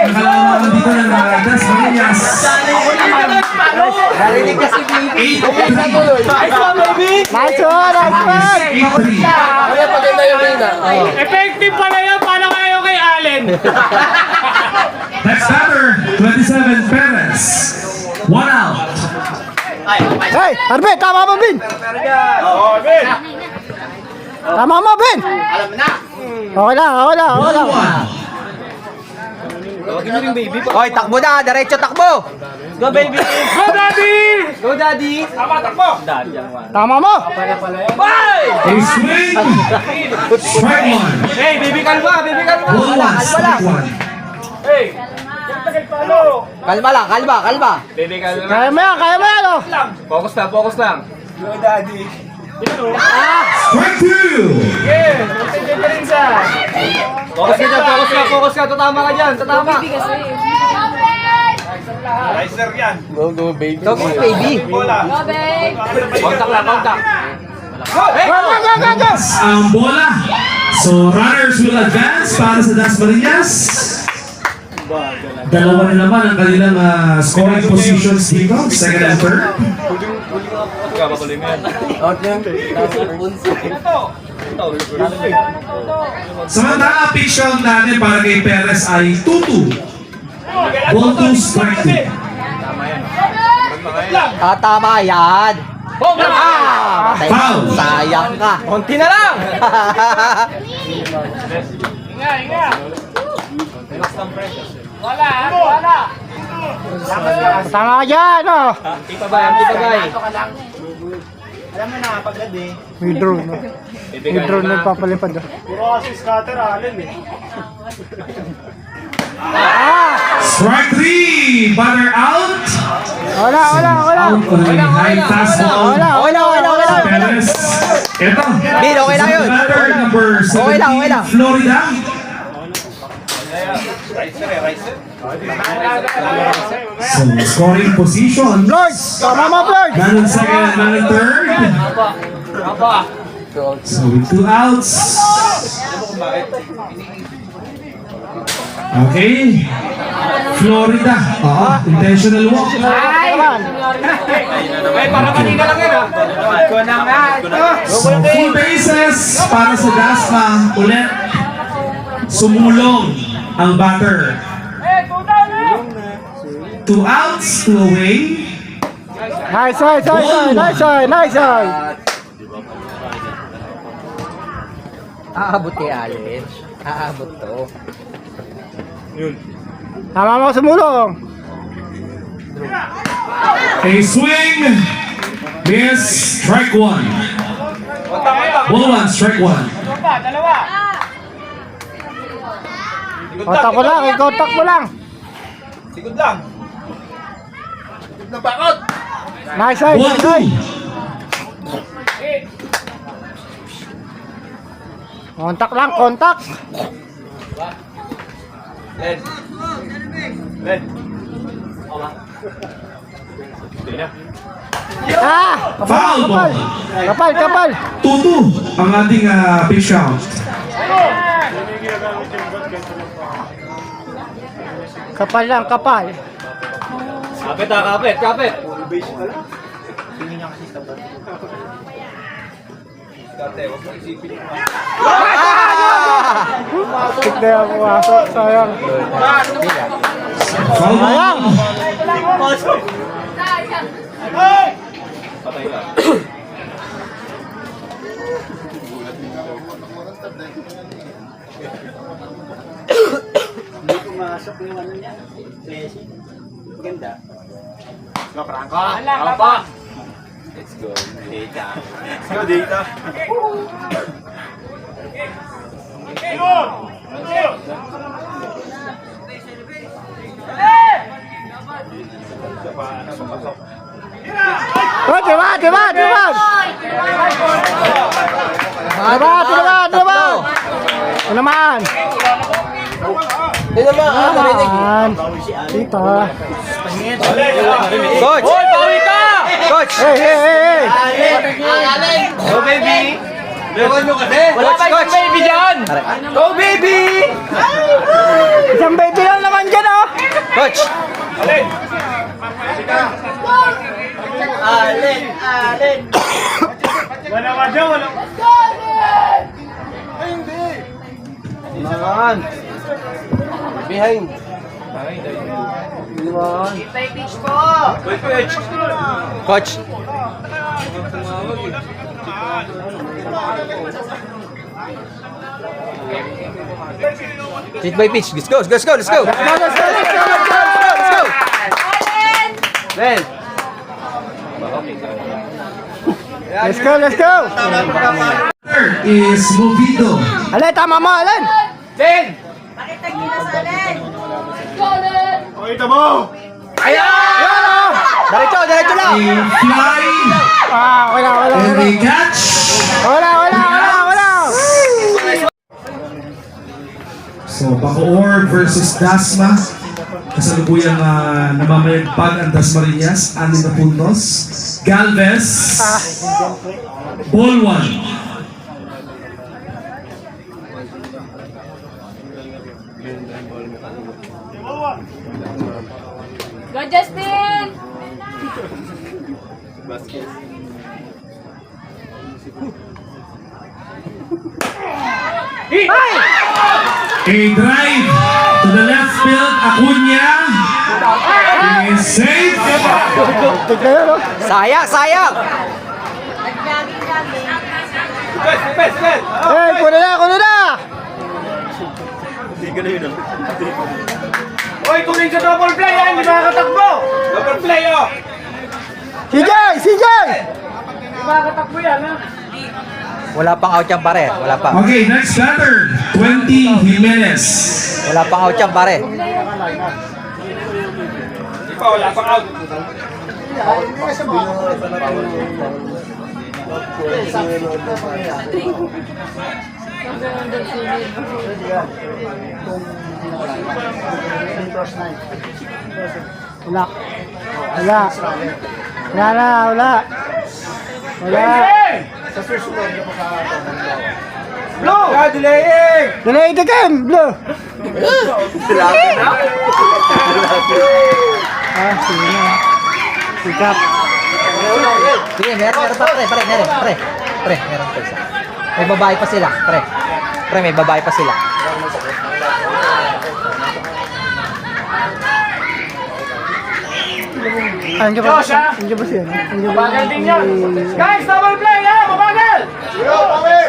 Nakalaman dito ng Das Marinas. Narinig kasi baby. 8-3. Nice one, nice one! 8-3. Kaya paganda yung mina. Effective pala yun, paano kayo kay Allen? Next batter, 27 Perez. 1 out. Hey, Arbe, tama mo, Bin! Tama mo, Bin! Alam na. Okay lang, okay lang, okay lang. 1-1. Hoy, takbo na. Diretso takbo. Go, baby. Go, daddy. Go, daddy. Tama mo! A swing. Strike 1. Hey, baby, kalma. Baby, kalma. 1-1. Strike 1. Kalma lang, kalma, kalma. Kaya mo yan, oh! Focus lang, focus lang. Strike 2. Focus ka dyan, focus ka. Tatama ka dyan, tatama. Go, baby. Go, baby. Go, babe! Contact lang, contact. Go, go, go, go, go! Ang bola. So runners will advance para sa Dasmariñas. Dalawa na naman ang kanilang scoring positions dito, second and third. Out yung Samantala, pitch count natin para kay Perez ay 2-2. Ball 2, strike 2. tama yan. Patay. Foul. Sayang ka. Konti na lang. Tama ka dyan, oh! Tipabay. May drone, no? May drone na papalipad, oh. Strike 3, batter out. Wala! Out on a high fastball. Okay lang. Perez. Ito. Bin, okay lang yun. Batter number 17, Okay lang. Florida. So, scoring position. Lord! Tama mo, Lord! Man on second, man on third. So, with 2 outs. Okay. Florida. Intentional walk. Para kanina lang yan, So, full bases para sa Dasma. Ulit. Sumulong ang batter. 2 outs, 2 away. Nice eye! Aabot kay Allen. Aabot to. Tama mo sumulong! A swing. Miss. Strike 1. Ball 1, strike 1. Kontak mo lang, i-kontak mo lang! Nice eye! Ball 2. Kontak lang, kontak! Foul ball. Kapal! 2-2 ang ating pitch count. Kapal lang, kapal! Kapit. Tik na yung pumasok, sayang! Foul ball. Oh, diba! Ito naman! Naman! Dito! Coach! Hoy, bawi ka! Coach! Hey! Go, baby! Wala pa yung baby dyan! Go, baby! Isang baby lang naman dyan, oh! Coach! Alin! Alin! Wala ka dyan, wala. Naman! Behind! Naman! Coach. Pitch by pitch. Let's go, let's go, let's go. Ben! Let's go, let's go. Third is Movido. Alin, tama mo, Alin. Pakita kita sa alin. Golden! Pakita mo. Diretso, diretso lang. A fly Wala. and a catch. Wala. So, Bacoor versus Dasma. Kasalukuyang namamayagpag ang Dasmariñas, 6 na puntos. Galvez, ball 1. Go, Justin! A drive to the left field, Acuna is safe. Sayang. Kunin na. Hoy, tuloy sa double play yan. Hindi makakatakbo. Double play, oh. CJ! Makakatakbo yan, ha? Wala pang out yan pare. Wala pa. Okay, next batter, 20 Jimenez. Wala pang out yan pare. Hindi pa, wala pang out. Wala. Blue! Delaying! Delay the game, Blue. Sige na. Sikap. Sige, meron pa pre. Pre, meron pa isa. May babae pa sila, pre. Pre, may babae pa sila. Andiyan ba siya? Mabagal din yan. Guys, double play, ha? Mabagal!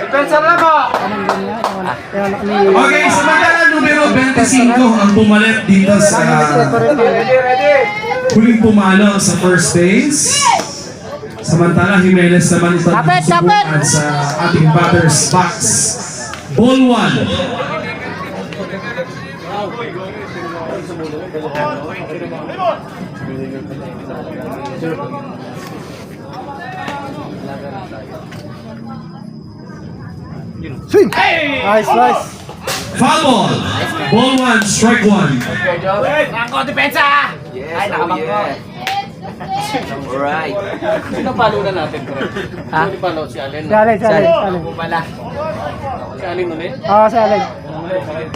Depensa lang, ha? Okay, samantala numero 25 ang pumalit dito sa huling pumalo sa first base. Samantala Jimenez naman ito nasubukan sa ating batter's box. Ball 1. Swing! Nice. Foul ball. Ball 1, strike 1. Ako, depensa! Ay, nakabangko. Alright. Sino palo na natin, pre? Ha? Sino palo? Si Allen? Si Allen. Ako pala. Si Allen ulit? Si Allen.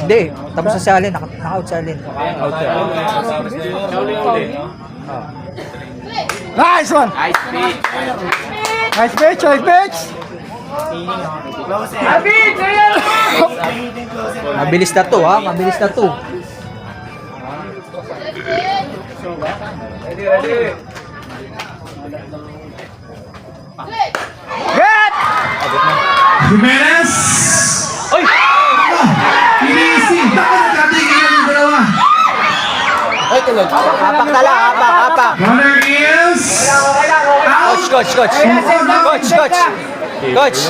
Hindi, tapos na si Allen. Naka-out si Allen. Out siya. Si Allen ulit. Nice one! Nice pitch. Nice pitch! Abid! Ayan! Mabilis na to ha, mabilis na to. Ready. Get! Jimenez! Oy! Easy! Dapat nagkatingin yung dalawa. Apak na lang, apak. Runner is out. Coach.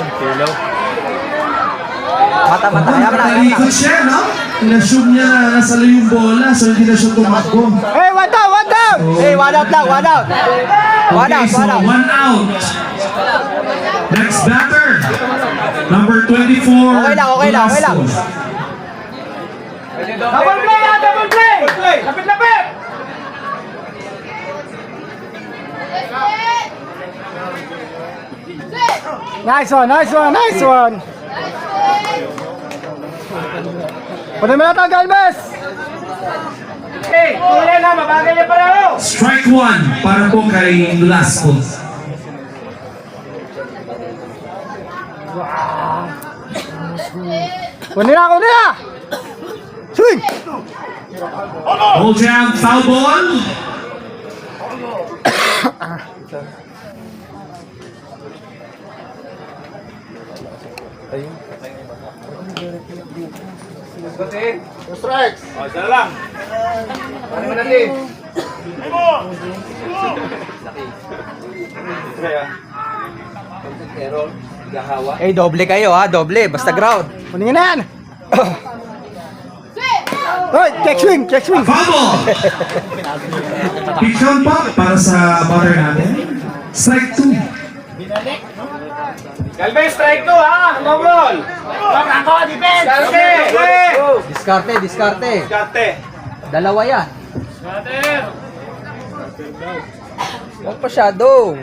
Mata, hayaan na. Nalikot siya, no? Inassume niya na nasa yung bola, so hindi na siya tumakbo. Hey, one down! Hey, one out lang, one out. Okay, so 1 out. Next batter, number 24. Okay lang. Velasco. Double play, ha? Double play! Lapit! Nice one! Pwede mo na ito, Galvez! Okay, tuloy na, mabagal niya pala ako. Strike 1 para po kay Velasco. Kunin na! Swing! Ball jam, foul ball. Batin. Two strikes! O, isa na lang. Paano mo natin? Error. Gahawa. Eh, doble kayo ha, doble. Basta ground. Kunin na yan! Hoy, check swing! Foul ball. Pitch count pa para sa batter natin. Strike 2. Galvez, strike 2 ha! Mongol! Ako, defense! Karte! Diskarte. Karte! Dalawa yan. Huwag masyado.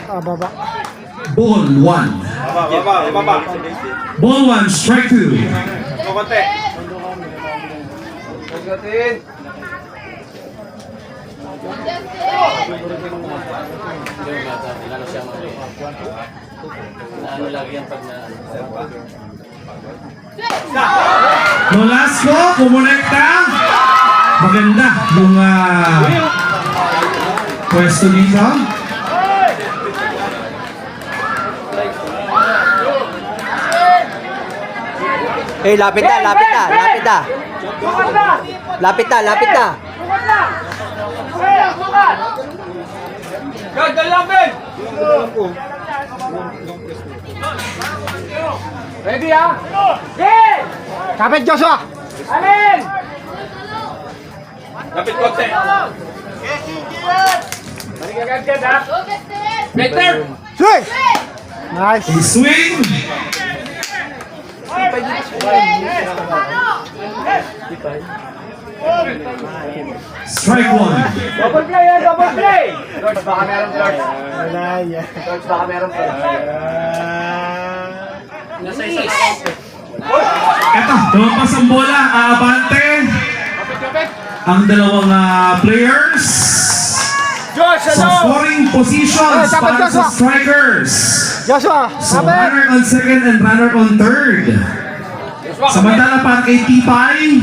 Baba. Ball 1. Baba. Ball 1, strike 2. Konti. Pagkatin. Nolasco, kumonekta. Maganda yung pwesto dito. Eh, lapit na. Lapit na. Gagdan lang, Ben! Ready ha? Ben! Kapit, Joshua! Alin! Lapit konti. Balik agad ha? Go, Justin! Better! Swing! Nice! A swing. Strike 1. Double play yan, double play! George, baka meron George. Wala yan. George, baka meron pa. Eto, lumampas ang bola. Aabante Kapit! ang dalawang players George, sa scoring positions Dapat para sa Joshua. strikers. Joshua! So Kapit! runner on second and runner on third. Samantala para kay Tipay,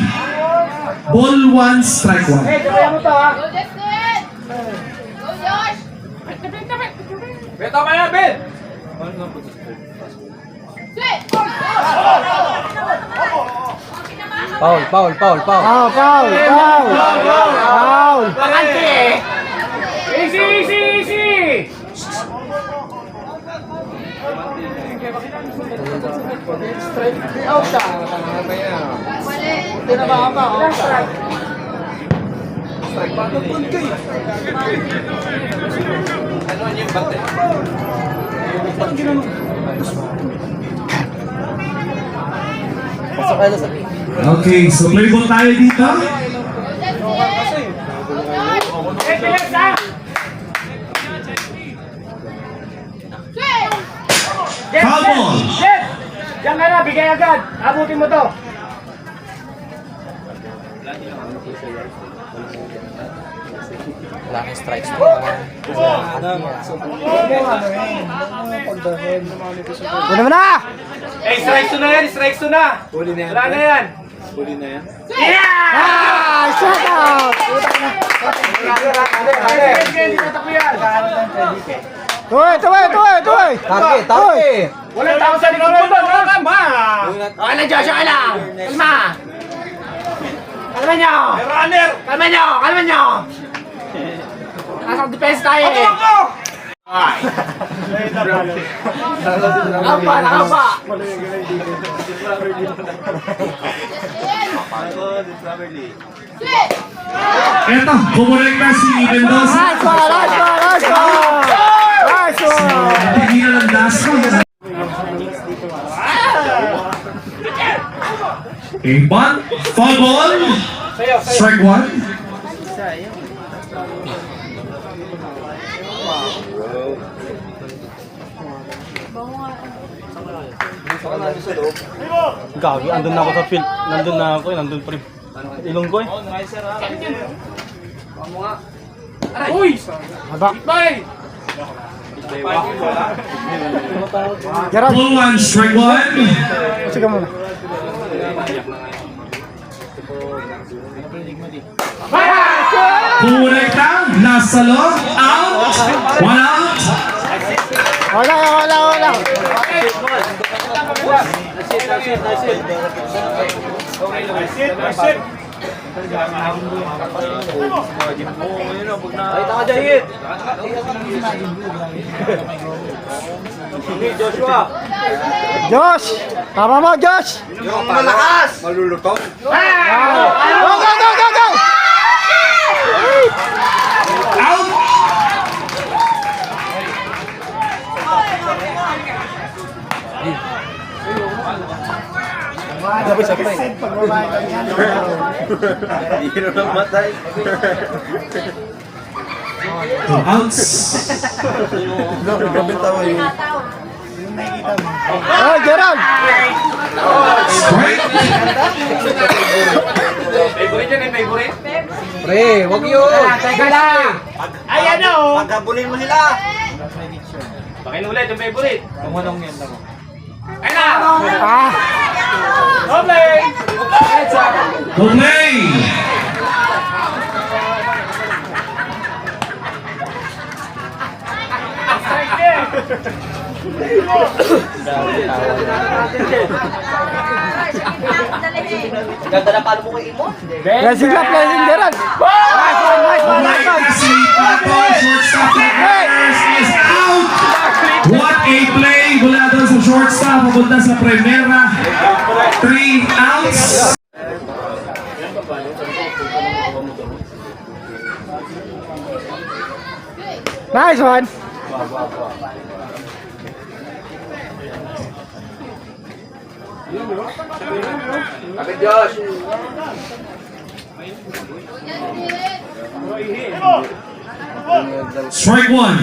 ball 1, strike 1. Hey, kaya mo to ha? Go, Justin! Go, Josh! Beto ka yan, Ben! Swing! Foul. Foul! Easy! Okay, so play ball tayo dito. Hey, bilis ha? Swing! Foul ball. Yes! Diyan ka na, bigay agad. Abutin mo to. Wala kang strikes. Kunin mo na! Eh, strikes to na yan, strikes to na. Wala na yan. Ah! Strike out! Hindi tatakbo yan. Tuloy! Target. Walang tao sa likod mo doon. Okay lang, Joshua, okay lang. Kalma. Kalma nyo. Runner! Kalma nyo. Nasa defense tayo eh. Nakapa. Swing! Eto, kumonekta si Mendoza. Nice one! Tigilan ng Dasco. A bunt, foul ball. Strike 1. Gagi, andun na ako sa field. Nandun na ako nandun pa rin. Ilong ko eh. Uy! Haba. Bye! Gerald, Ball one, strike one. sige muna. Kumonekta, nasa loob, out, one out. Wala. Ay, taka Jahit. Joshua. Josh! Tama mo, Josh! Yung malakas. Malulutong. Go! Out. Hindi na namatay. Two outs. Oh, Gerald! Strike. Favorite yan eh, favorite. Pre, wag yun. Teka lang. Ayan na oh. Pagkabulin mo sila. Pakin ulit yung favorite. Tumanong yan lang. Ayun na. Ah! Okay. Okay. Ganda na paano mo kay Imon. Blessing Gerald! Nice one! Kumonekta si Pato, shortstop ng Mariners is out. What a play mula doon sa shortstop papunta sa Primera. 3 outs. Nice one! Kapit Josh. Strike one.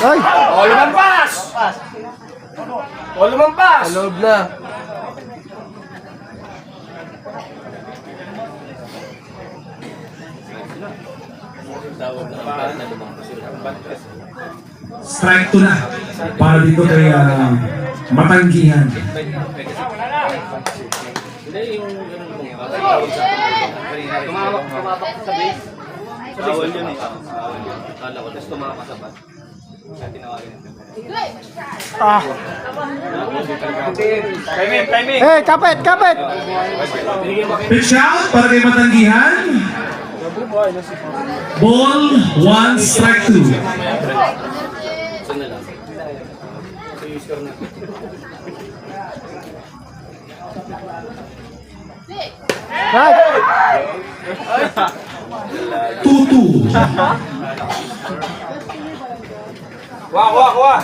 Ay! Oh, lumampas. Oh, lumampas. Loob na. Strike 2 na para dito kay Matanggihan. Tumawak sa base. Bawal yun eh. Akala ko, tapos tumakas sa bat. Kaya tinawagin ito. Ah! Timing. Hey, kapit! Pitch out para kay Matanggihan. Ball 1, strike 2. Right! 2-2. Wah.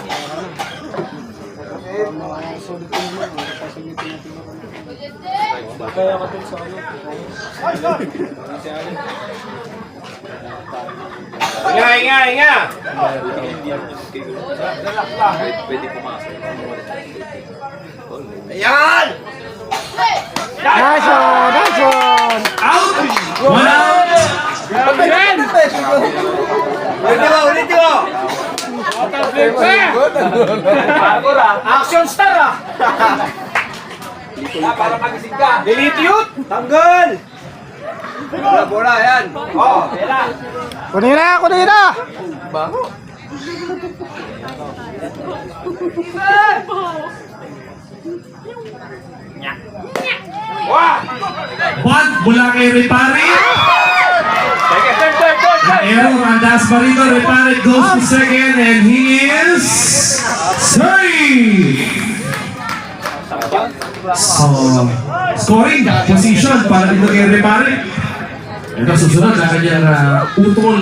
Inga. Pwede pumasok. Ayan! Nice one! Out. 1 out. Ulit mo! Action star ah! Para magising ka. Delete yun! Tanggal! Bola, yan. Oh, yan. Kunin na! Bago. Wah! Bunt mula kay Repare. Third. Error ang Das Barito. Repare goes to second and he is safe. So, scoring position para dito kay Repare. Ito susunod na kanyang utol.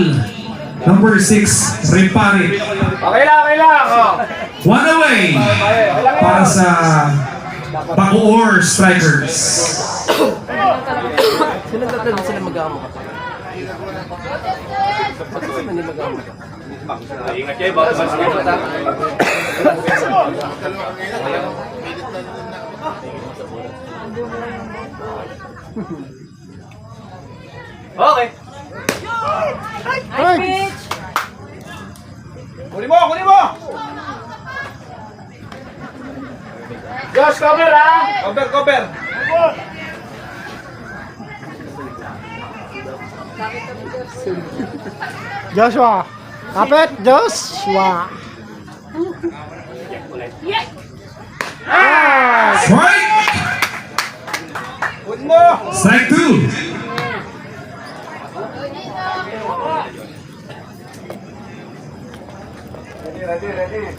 Number 6, Repare. Okay lang. Oh. One away para sa Bacoor Strikers. Sino nagtatalo sila mag-amo ka? Hindi mag-amo ka. Ingat kayo, bawal ba sige mata? Okay. Right. Kunin mo, kunin mo! Josh, cover ha! Cover, cover! Joshua. Kapit, Joshua. Strike! Kunin mo! Strike 2. Ready, ready.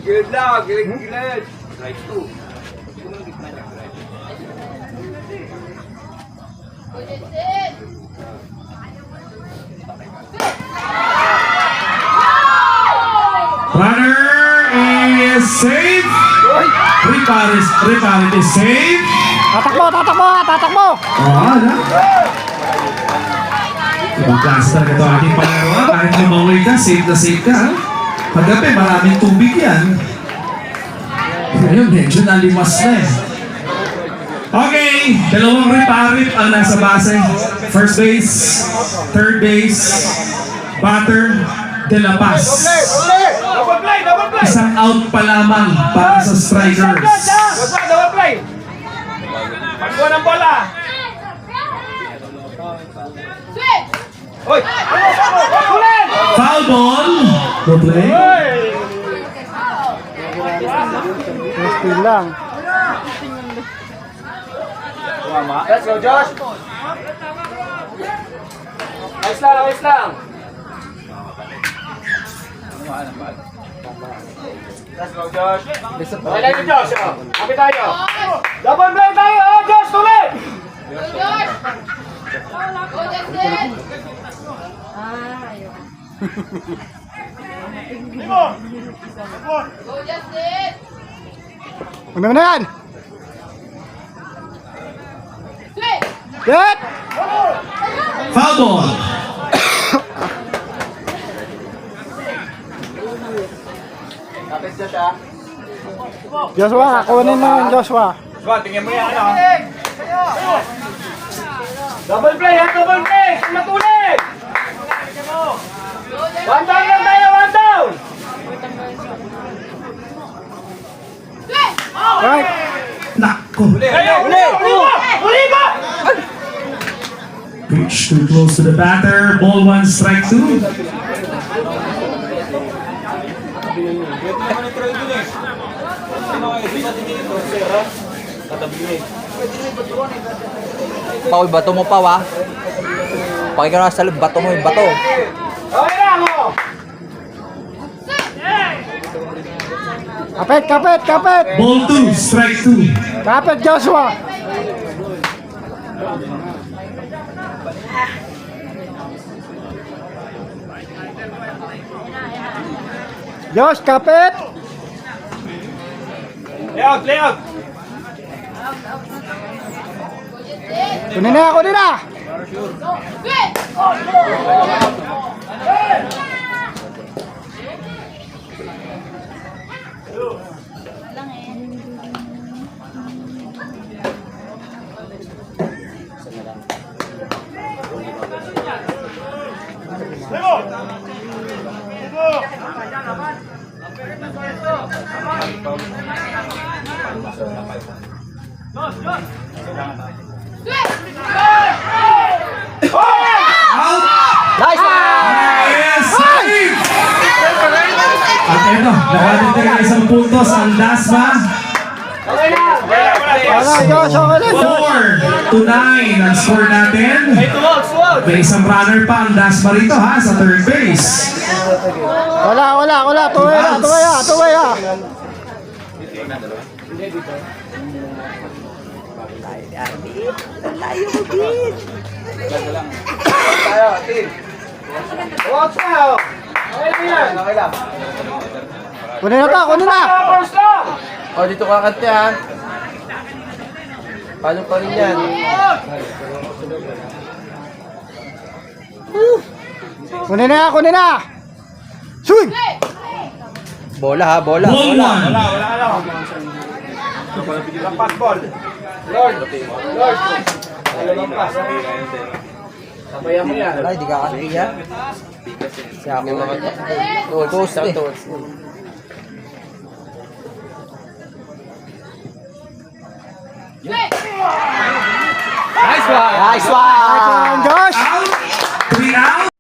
Gilid lang, gilid. Strike 2. Runner is safe. Reparit is safe. Tatakbo, tatakbo, tatakbo. Ano? Ibang klase talaga ito ating palaro. Kahit lumawoy ka, safe na safe ka. Paggabi, maraming tubig yan. Ngayon, medyo nalimas na eh. Okay, dalawang reparit ang nasa base. First base, third base, batter, De La Paz. Double play, double play! Isang out pa lamang para sa strikers. Double play! Pagkuha ng bola! Switch! Hoy! Kunin! Foul ball. No play. Still lang. Let's go, Josh! Ayos lang, ayos lang! Let's go, Josh! Okay lang yun, Josh! Kapit tayo! Double play tayo, Josh! Tuloy! Go, Josh! Go, Justin! Go, Justin! Ano na yan? Switch! Get! Foul ball. Kapit Josh, ah! Joshua, kunin mo yung Joshua. Go, tingnan mo yan, ano? Double play, ha? Double play! Matuloy! One down lang tayo, one down! Switch! Right. Nako. Uli! Uli ba? Pitch too close to the batter. Ball 1, strike 2. Paul, bato mo pa wa. Pakinggan na sa loob, bato mo yung bato. Okay lang, oh! Kapit, kapit, kapit. Ball 2, strike 2. Kapit, Joshua. Josh, kapit. Play out, play out! Kunin na, kunin na. Switch! Out. Nice! Yes, save! At ito, nakadagdag na isang puntos ang Dasma. Okay lang! Wala, Josh, okay lang, Josh. 4-9 ang score natin. May isang runner pa ang Dasma rito ha, sa third base. Wala. Tuway na. Tayo, team! Watch now! Okay lang yan! Okay lang! Kunin na. First lang! O, dito ka kante ha. Paano pa rin yan? Kunin na. Swing. Bola ha, bola. Ball 1. Wala. Lampas ball. Lord. Lampas. Sabayan mo yan. Wala, hindi ka kasi yan. Siya ako. Toast eh. Wait! Nice one! Nice one! Josh! Out! 3 out!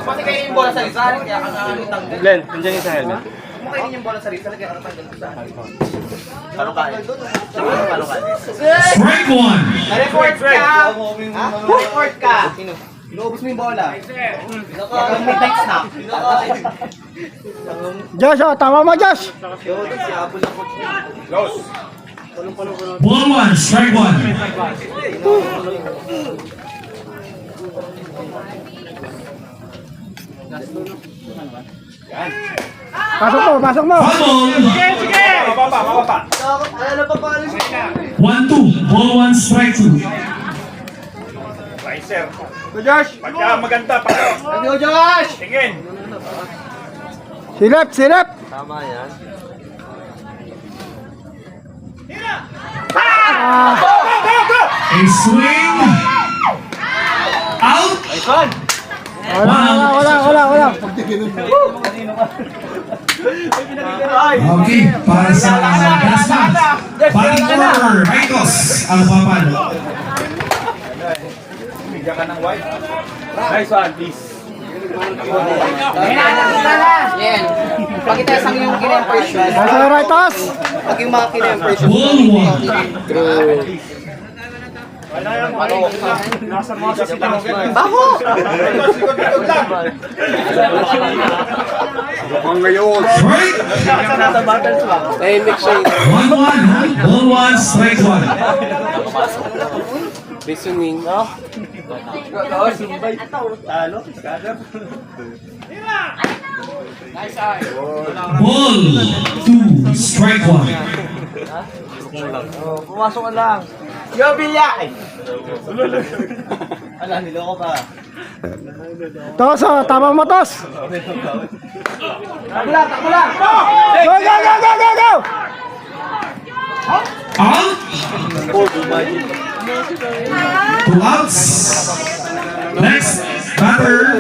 Pati kayo yung bola sa lisan, kaya ka nakalitanggal. Glenn, nandiyan yung sa helmet. Kumakain yung bola sa lisan, kaya ka natanggal ko sa Paano kain? Paano kain? Strike 1! Na-report ka! Na-report ka! Inuubos mo yung bola. Baka may text na. Josh, oh, tama mo, Josh! Yun, si Apple ako. Ball 1, strike 1. Pasok mo! Foul ball! Ano pa paano siya? 1-2. Ball 1, strike 2. Go, Josh! Ano, Josh? Silip! Tama yan. A swing. Out. Wala. Okay, para sa Dasma. Batting order, Haitos ang papalo. Nice one, please. Yan. Pakita sa yung kina-impression. Nasa right toss! Pag yung mga kina-impression. Ball 1. Bako! Strike. Tahimik siya. 1-1. Ball 1, strike 1. Listening. Ball 2, strike 1. Pumasok ka lang. Yo, Bilya! Ala, niloko pa. Toss, oh, tama mo, toss! Takbo lang! Go! Out. 2 outs. Next batter,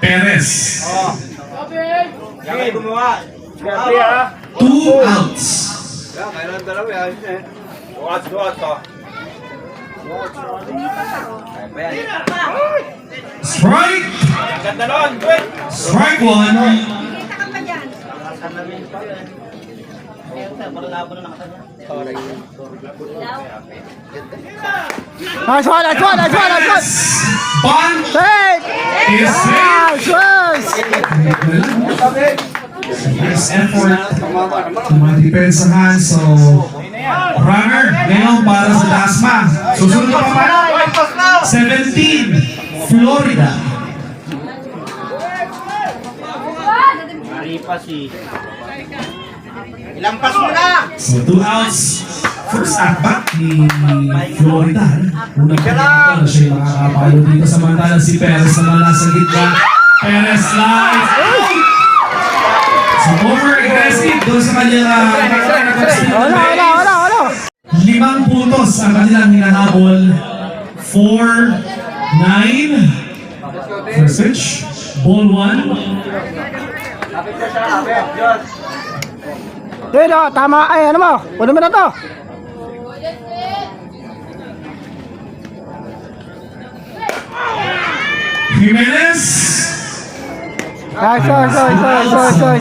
Perez. 2 outs. Strike. Strike 1. Nice one! Bunt Safe! is safe. Josh! Nice effort ng mga depensahan. So, runner ngayon para sa Dasma. Susunod na pa 17, Florida. Ilampas mo na! So, 2 outs. First at bat ni Florida. Unang pagkakita na siya yung makakapalo dito. Samantalang si Perez naman nasa gitna. Perez live out! So, over-aggressive doon sa kanyang Wala! 5 puntos ang kanilang hinahabol. 4-9. First pitch. Ball 1. Dito, tama. Ay, ano mo? Puno mo na to. Jimenez. Nice.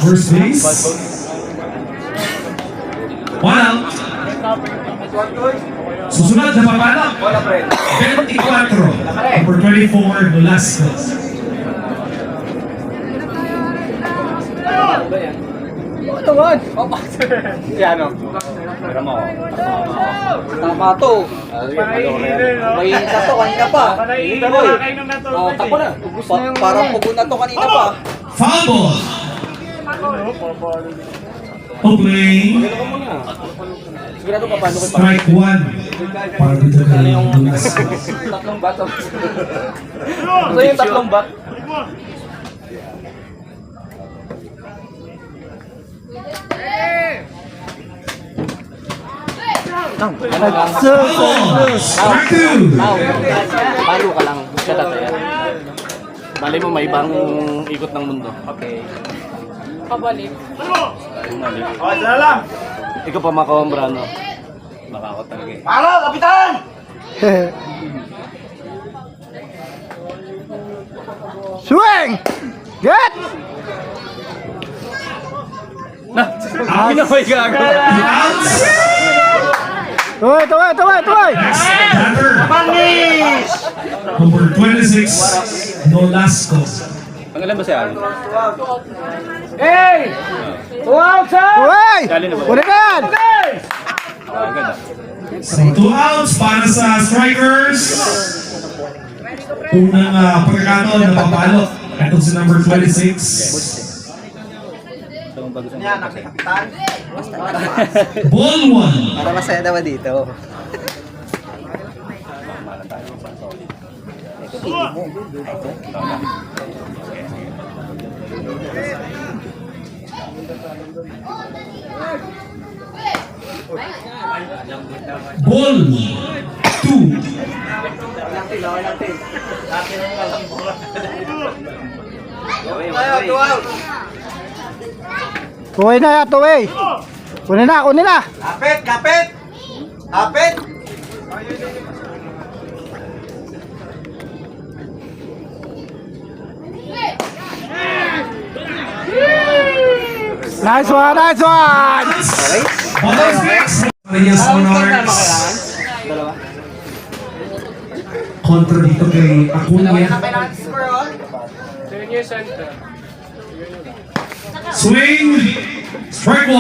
First base. 1 out. Susunod na papanap. 24. Number 24, Velasquez. Tama to. Mainit na to kanina pa. Oh, tapo na. Parang pugo na to kanina pa. Foul ball. Opening. Strike 1. Para dito kay Velasquez. Tatlong bato. Ito yung tatlong bat. Strike 2. Palo ka lang. Siya tataya. Bali mo, may ibang ikot ng mundo. Okay. Pabalik. Ikaw pa makawambra, no? Baka ako talaga eh. Palo, kapitan! Swing! Get! Ginaway gago. Outs. Tuloy! Batter. Number 26, Nolasco. Ang alam ba si Al? Tuloy! Kunin na yan! Agad ah. So 2 outs para sa strikers. Unang pagkakataon na papalo. Itong si number 26. Ball 1. Para masaya naman dito. Ball 2. Tuloy na yan, tuloy! Kunin na! Kapit, kapit! Kapit! Nice one! Ball 6. Reyes Monarchs. Kontra dito kay Acuna. Swing. Strike 1.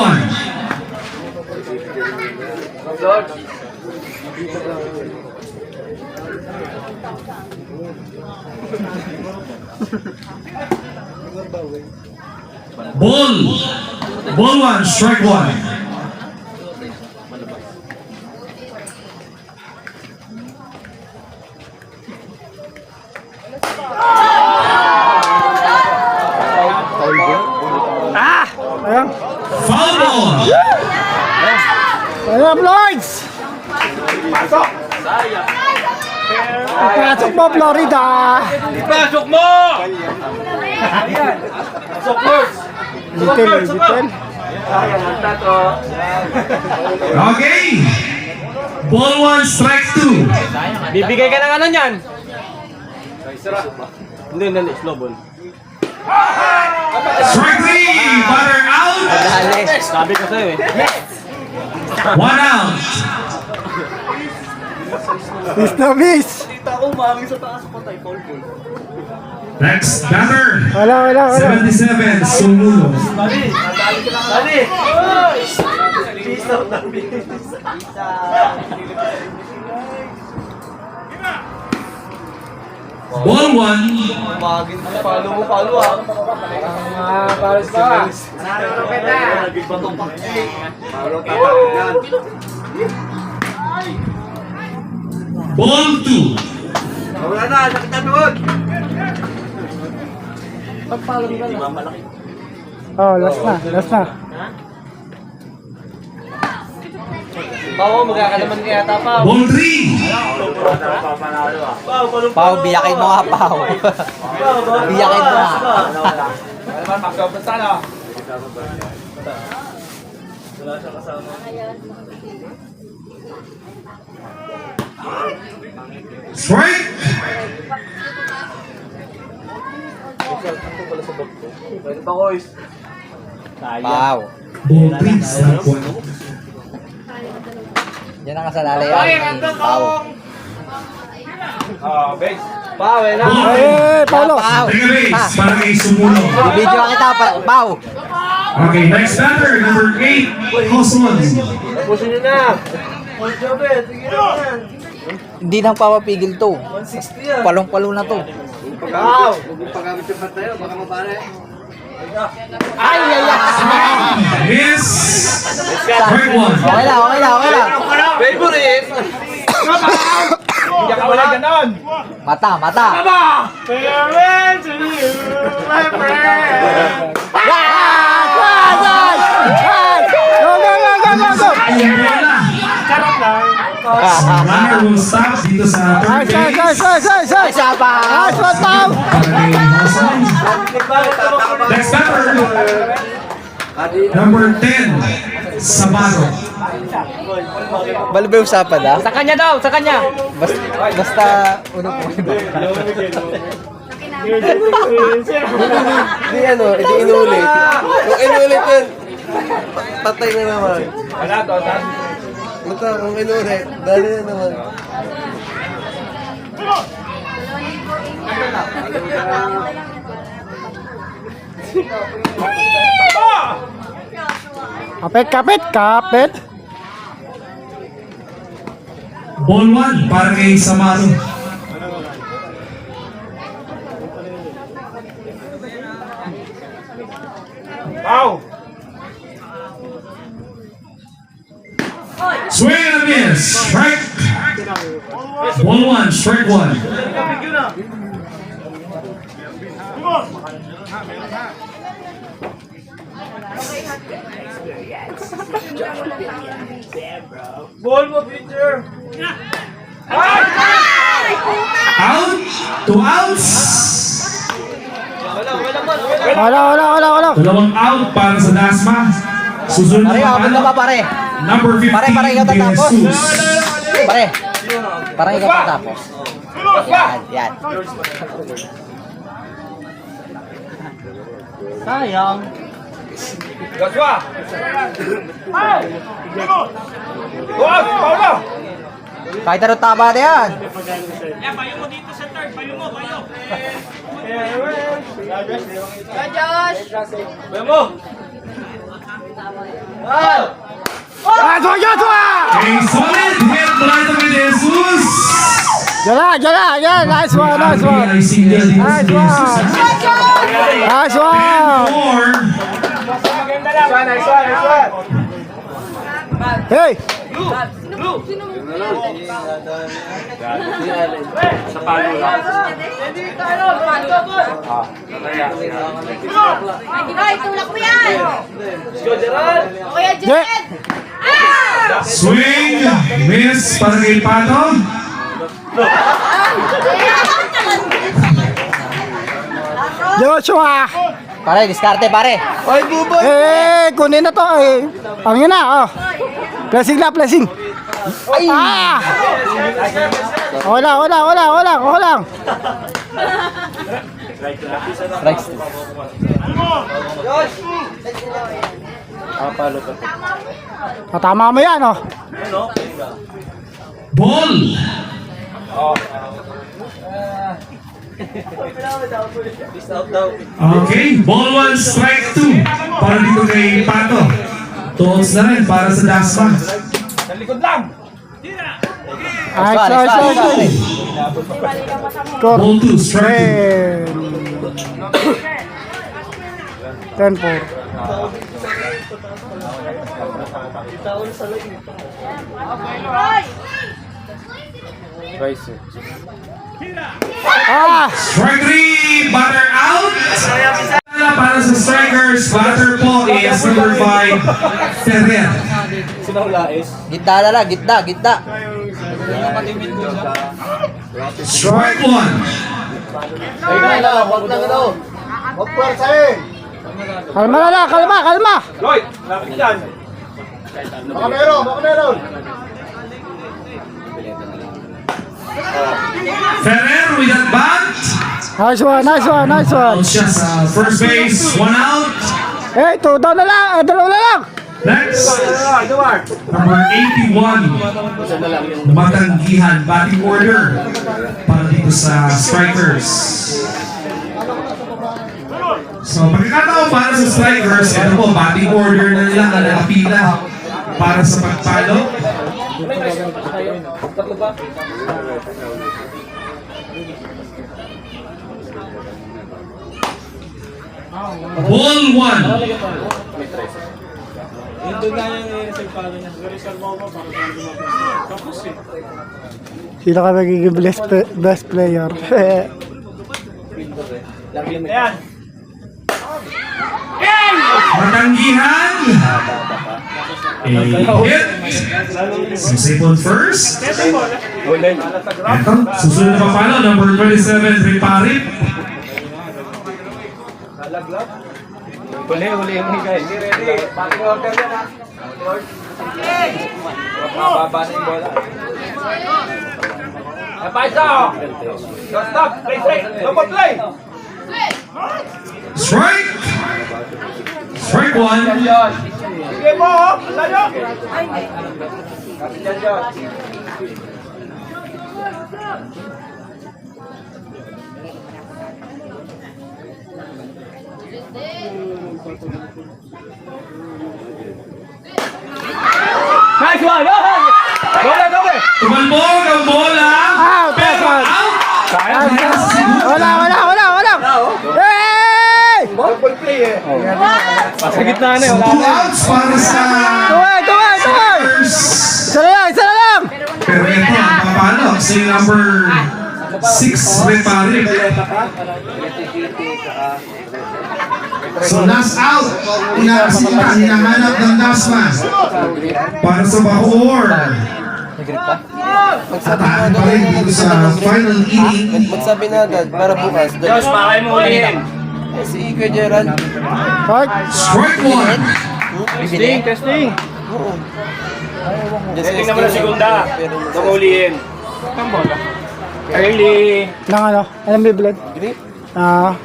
Ball 1, strike 1. Ayan! Foul ball. Ayan, Lords! Pasok mo, Florida! Pasok mo! Bitin. Okay. Ball 1, strike 2. Bibigay ka ng ano niyan? Hindi, slow ball. Strike 3. Batter out. Sabi ko sa'yo eh. 1 out. Miss na miss! Next batter. Wala. 77, Sumulo. Ball 1. Ball 2. Wala na, sakit na doon! Oh, last na. Pao, magkakalaman kaya yata, Pao. Ball 3. Pao, biyakin mo nga, Pao. Biyakin mo nga. Strike. Pao. Ball 3, strike 1. Yan ang kasalala yan. Pao. Ball Eh, Paulo! Take a base para kay Sumulo. Video kita, Pao. Okay, next batter, number 8, Cosmon. Hindi nang papapigil to. Palong-palo na to. Miss. Strike 1. Okay lang. Mata. Go! Ayun bola. Runner will stop dito sa third base. Nice one, Tom! Para kay Nelson. Next batter, number 10, Sabado. Balo ba yung usapan ah? Sa kanya daw, sa kanya. Basta unang po. Hindi ano, hindi inulit. Kung inulit yun, patay na naman. Ito, kung inulit, dali na naman. Kapit! Ball 1 para kay Samaro. Swing and a miss. Strike. Ball 1, strike 1. Out. 2 outs. Wala. Dalawang out para sa Dasma. Susunod Pare, na abot na ba pare? number 15, Pare, ikaw tatapos. Jesus. Pare, parang ikaw patapos. Yan. Sayang. Joshua! Paulo! Kahit ano tama na yan. A solid hit mula ito kay Jesus. Nice one! Ay single dito sa Jesus. Nice one! Or Hey! Ay, tulak mo yan! Kuya Jed! swing, miss para kay Pato. Joshua! Pare, diskarte pare. Kunin na to Ang yun na, Blessing. Wala. Strikes. Tama mo yan, Ball. Okay, ball 1, strike 2 para dito kay Pato. 2 outs na rin para sa Dasma. Nice. Score. Ball 2, strike 10-4. Strike 3, batter out. Para sa strikers, batter po is number 5, Ferrer. Gitna. Strike 1. Kalma. Lloyd, lapit yan. Ferrer with that bat. Nice one. Out siya sa first base, 1 out. Hey, 2 down na lang. Dalawa na lang. Next, number 81, Matanggihan, batting order para dito sa strikers. So, pagkakataon para sa strikers, ito po, batting order na nila na nakapila para sa pagpalo. Ball 1. Sino ka magiging best player? Matanggihan. hit. So safe on first. Ito, susunod na papalo, number 27, Riparip. Huli yung higay. Hindi ready. Pati order yan ha. Mababa na yung bola. Paisa, oh. Stop, play straight. Double play. Strike! Strike one. Sige mo, oh. Layo. Kasi dyan dyan. Nice one! Tumalbog ang bola. Pero out! Wala! Hey! Double play eh. Sa gitna na So eh, two outs para sa Tuway! Steelers. Isa na lang! Pero ito ang papalo si number 6, Riparip. So last out, hinahanap ng Dasma para sa Bacoor. Tataan pa rin dito sa final inning. Magsabi na agad para bukas. Diyos, pakay mo ulihin. Si Kuya Gerald. Strike one. Testing! Setting naman ang segunda. Tumulihin. Early! Nang ano? Anong Beyblade? Grip. Ah,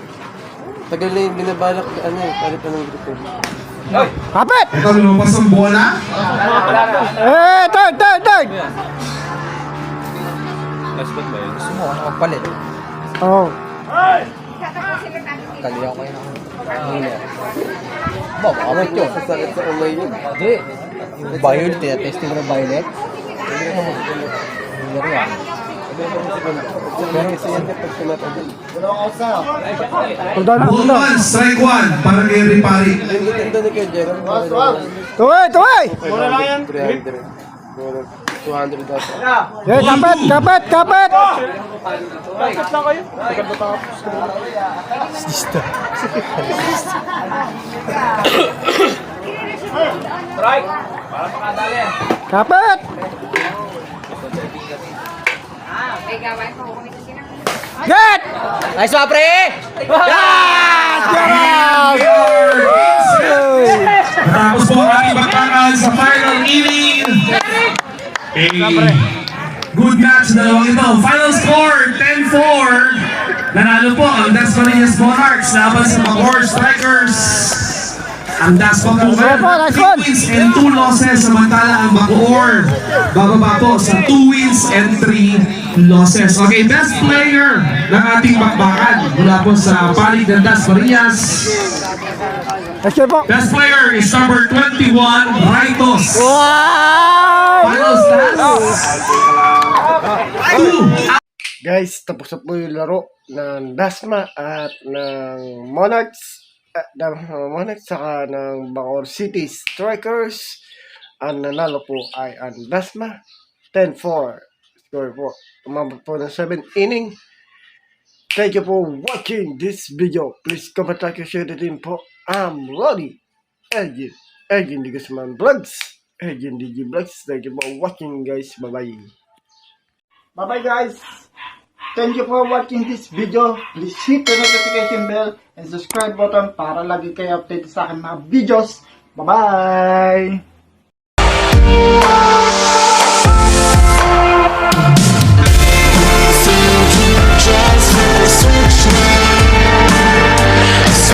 Tagal na yung binabalak, palit pa ng grip. kapit! Ito lumabas ang bola. Eh, third! Last spot ba yun? Gusto mo, magpalit. Oh. Kaliya ko yun ako. Makamit yun. Sasakit sa umay yun. Hindi. Violet, testing ko na violet. Hindi yan. Pero isa yan kapag sinatagin. Hold on. Ball one, strike one para kay Riparip. Yung ganda ni Kuya Gerald. Tuway! 300. 200 daw. Eh, kapit! Strike. Para makadali. Kapit! Get! Nice one, pre! Natapos po ang ating bakbakan sa final inning. Good match, dalawang ito. Final score, 10-4. Nanalo po ang Dasmariñas Monarchs laban sa Bacoor Strikers. Ang Dasma po ngayon, 3 wins and 2 losses. Samantala ang Bacoor bababa po sa 2 wins and 3 losses. Okay, best player ng ating bakbakan mula po sa palig ng Dasmariñas. Let's po. Best player is number 21, Raitos. Wow! Final stats. 2. Guys, tapos na po yung laro ng Dasma at ng Monarchs. Monarchs saka ng Bacoor City Strikers. Ang nanalo po ay ang Dasma. 10-4. Score po. Umabot po ng 7 inning. Thank you for watching this video. Please comment, like, and share the din po. I'm Roddy. Elgin Di Guzman Vlogs. Elgin DG Vlogs. Thank you for watching, guys. Bye-bye. Bye-bye guys! Thank you for watching this video. Please hit the notification bell and subscribe button para lagi kayo updated sa aking mga videos. Bye-bye!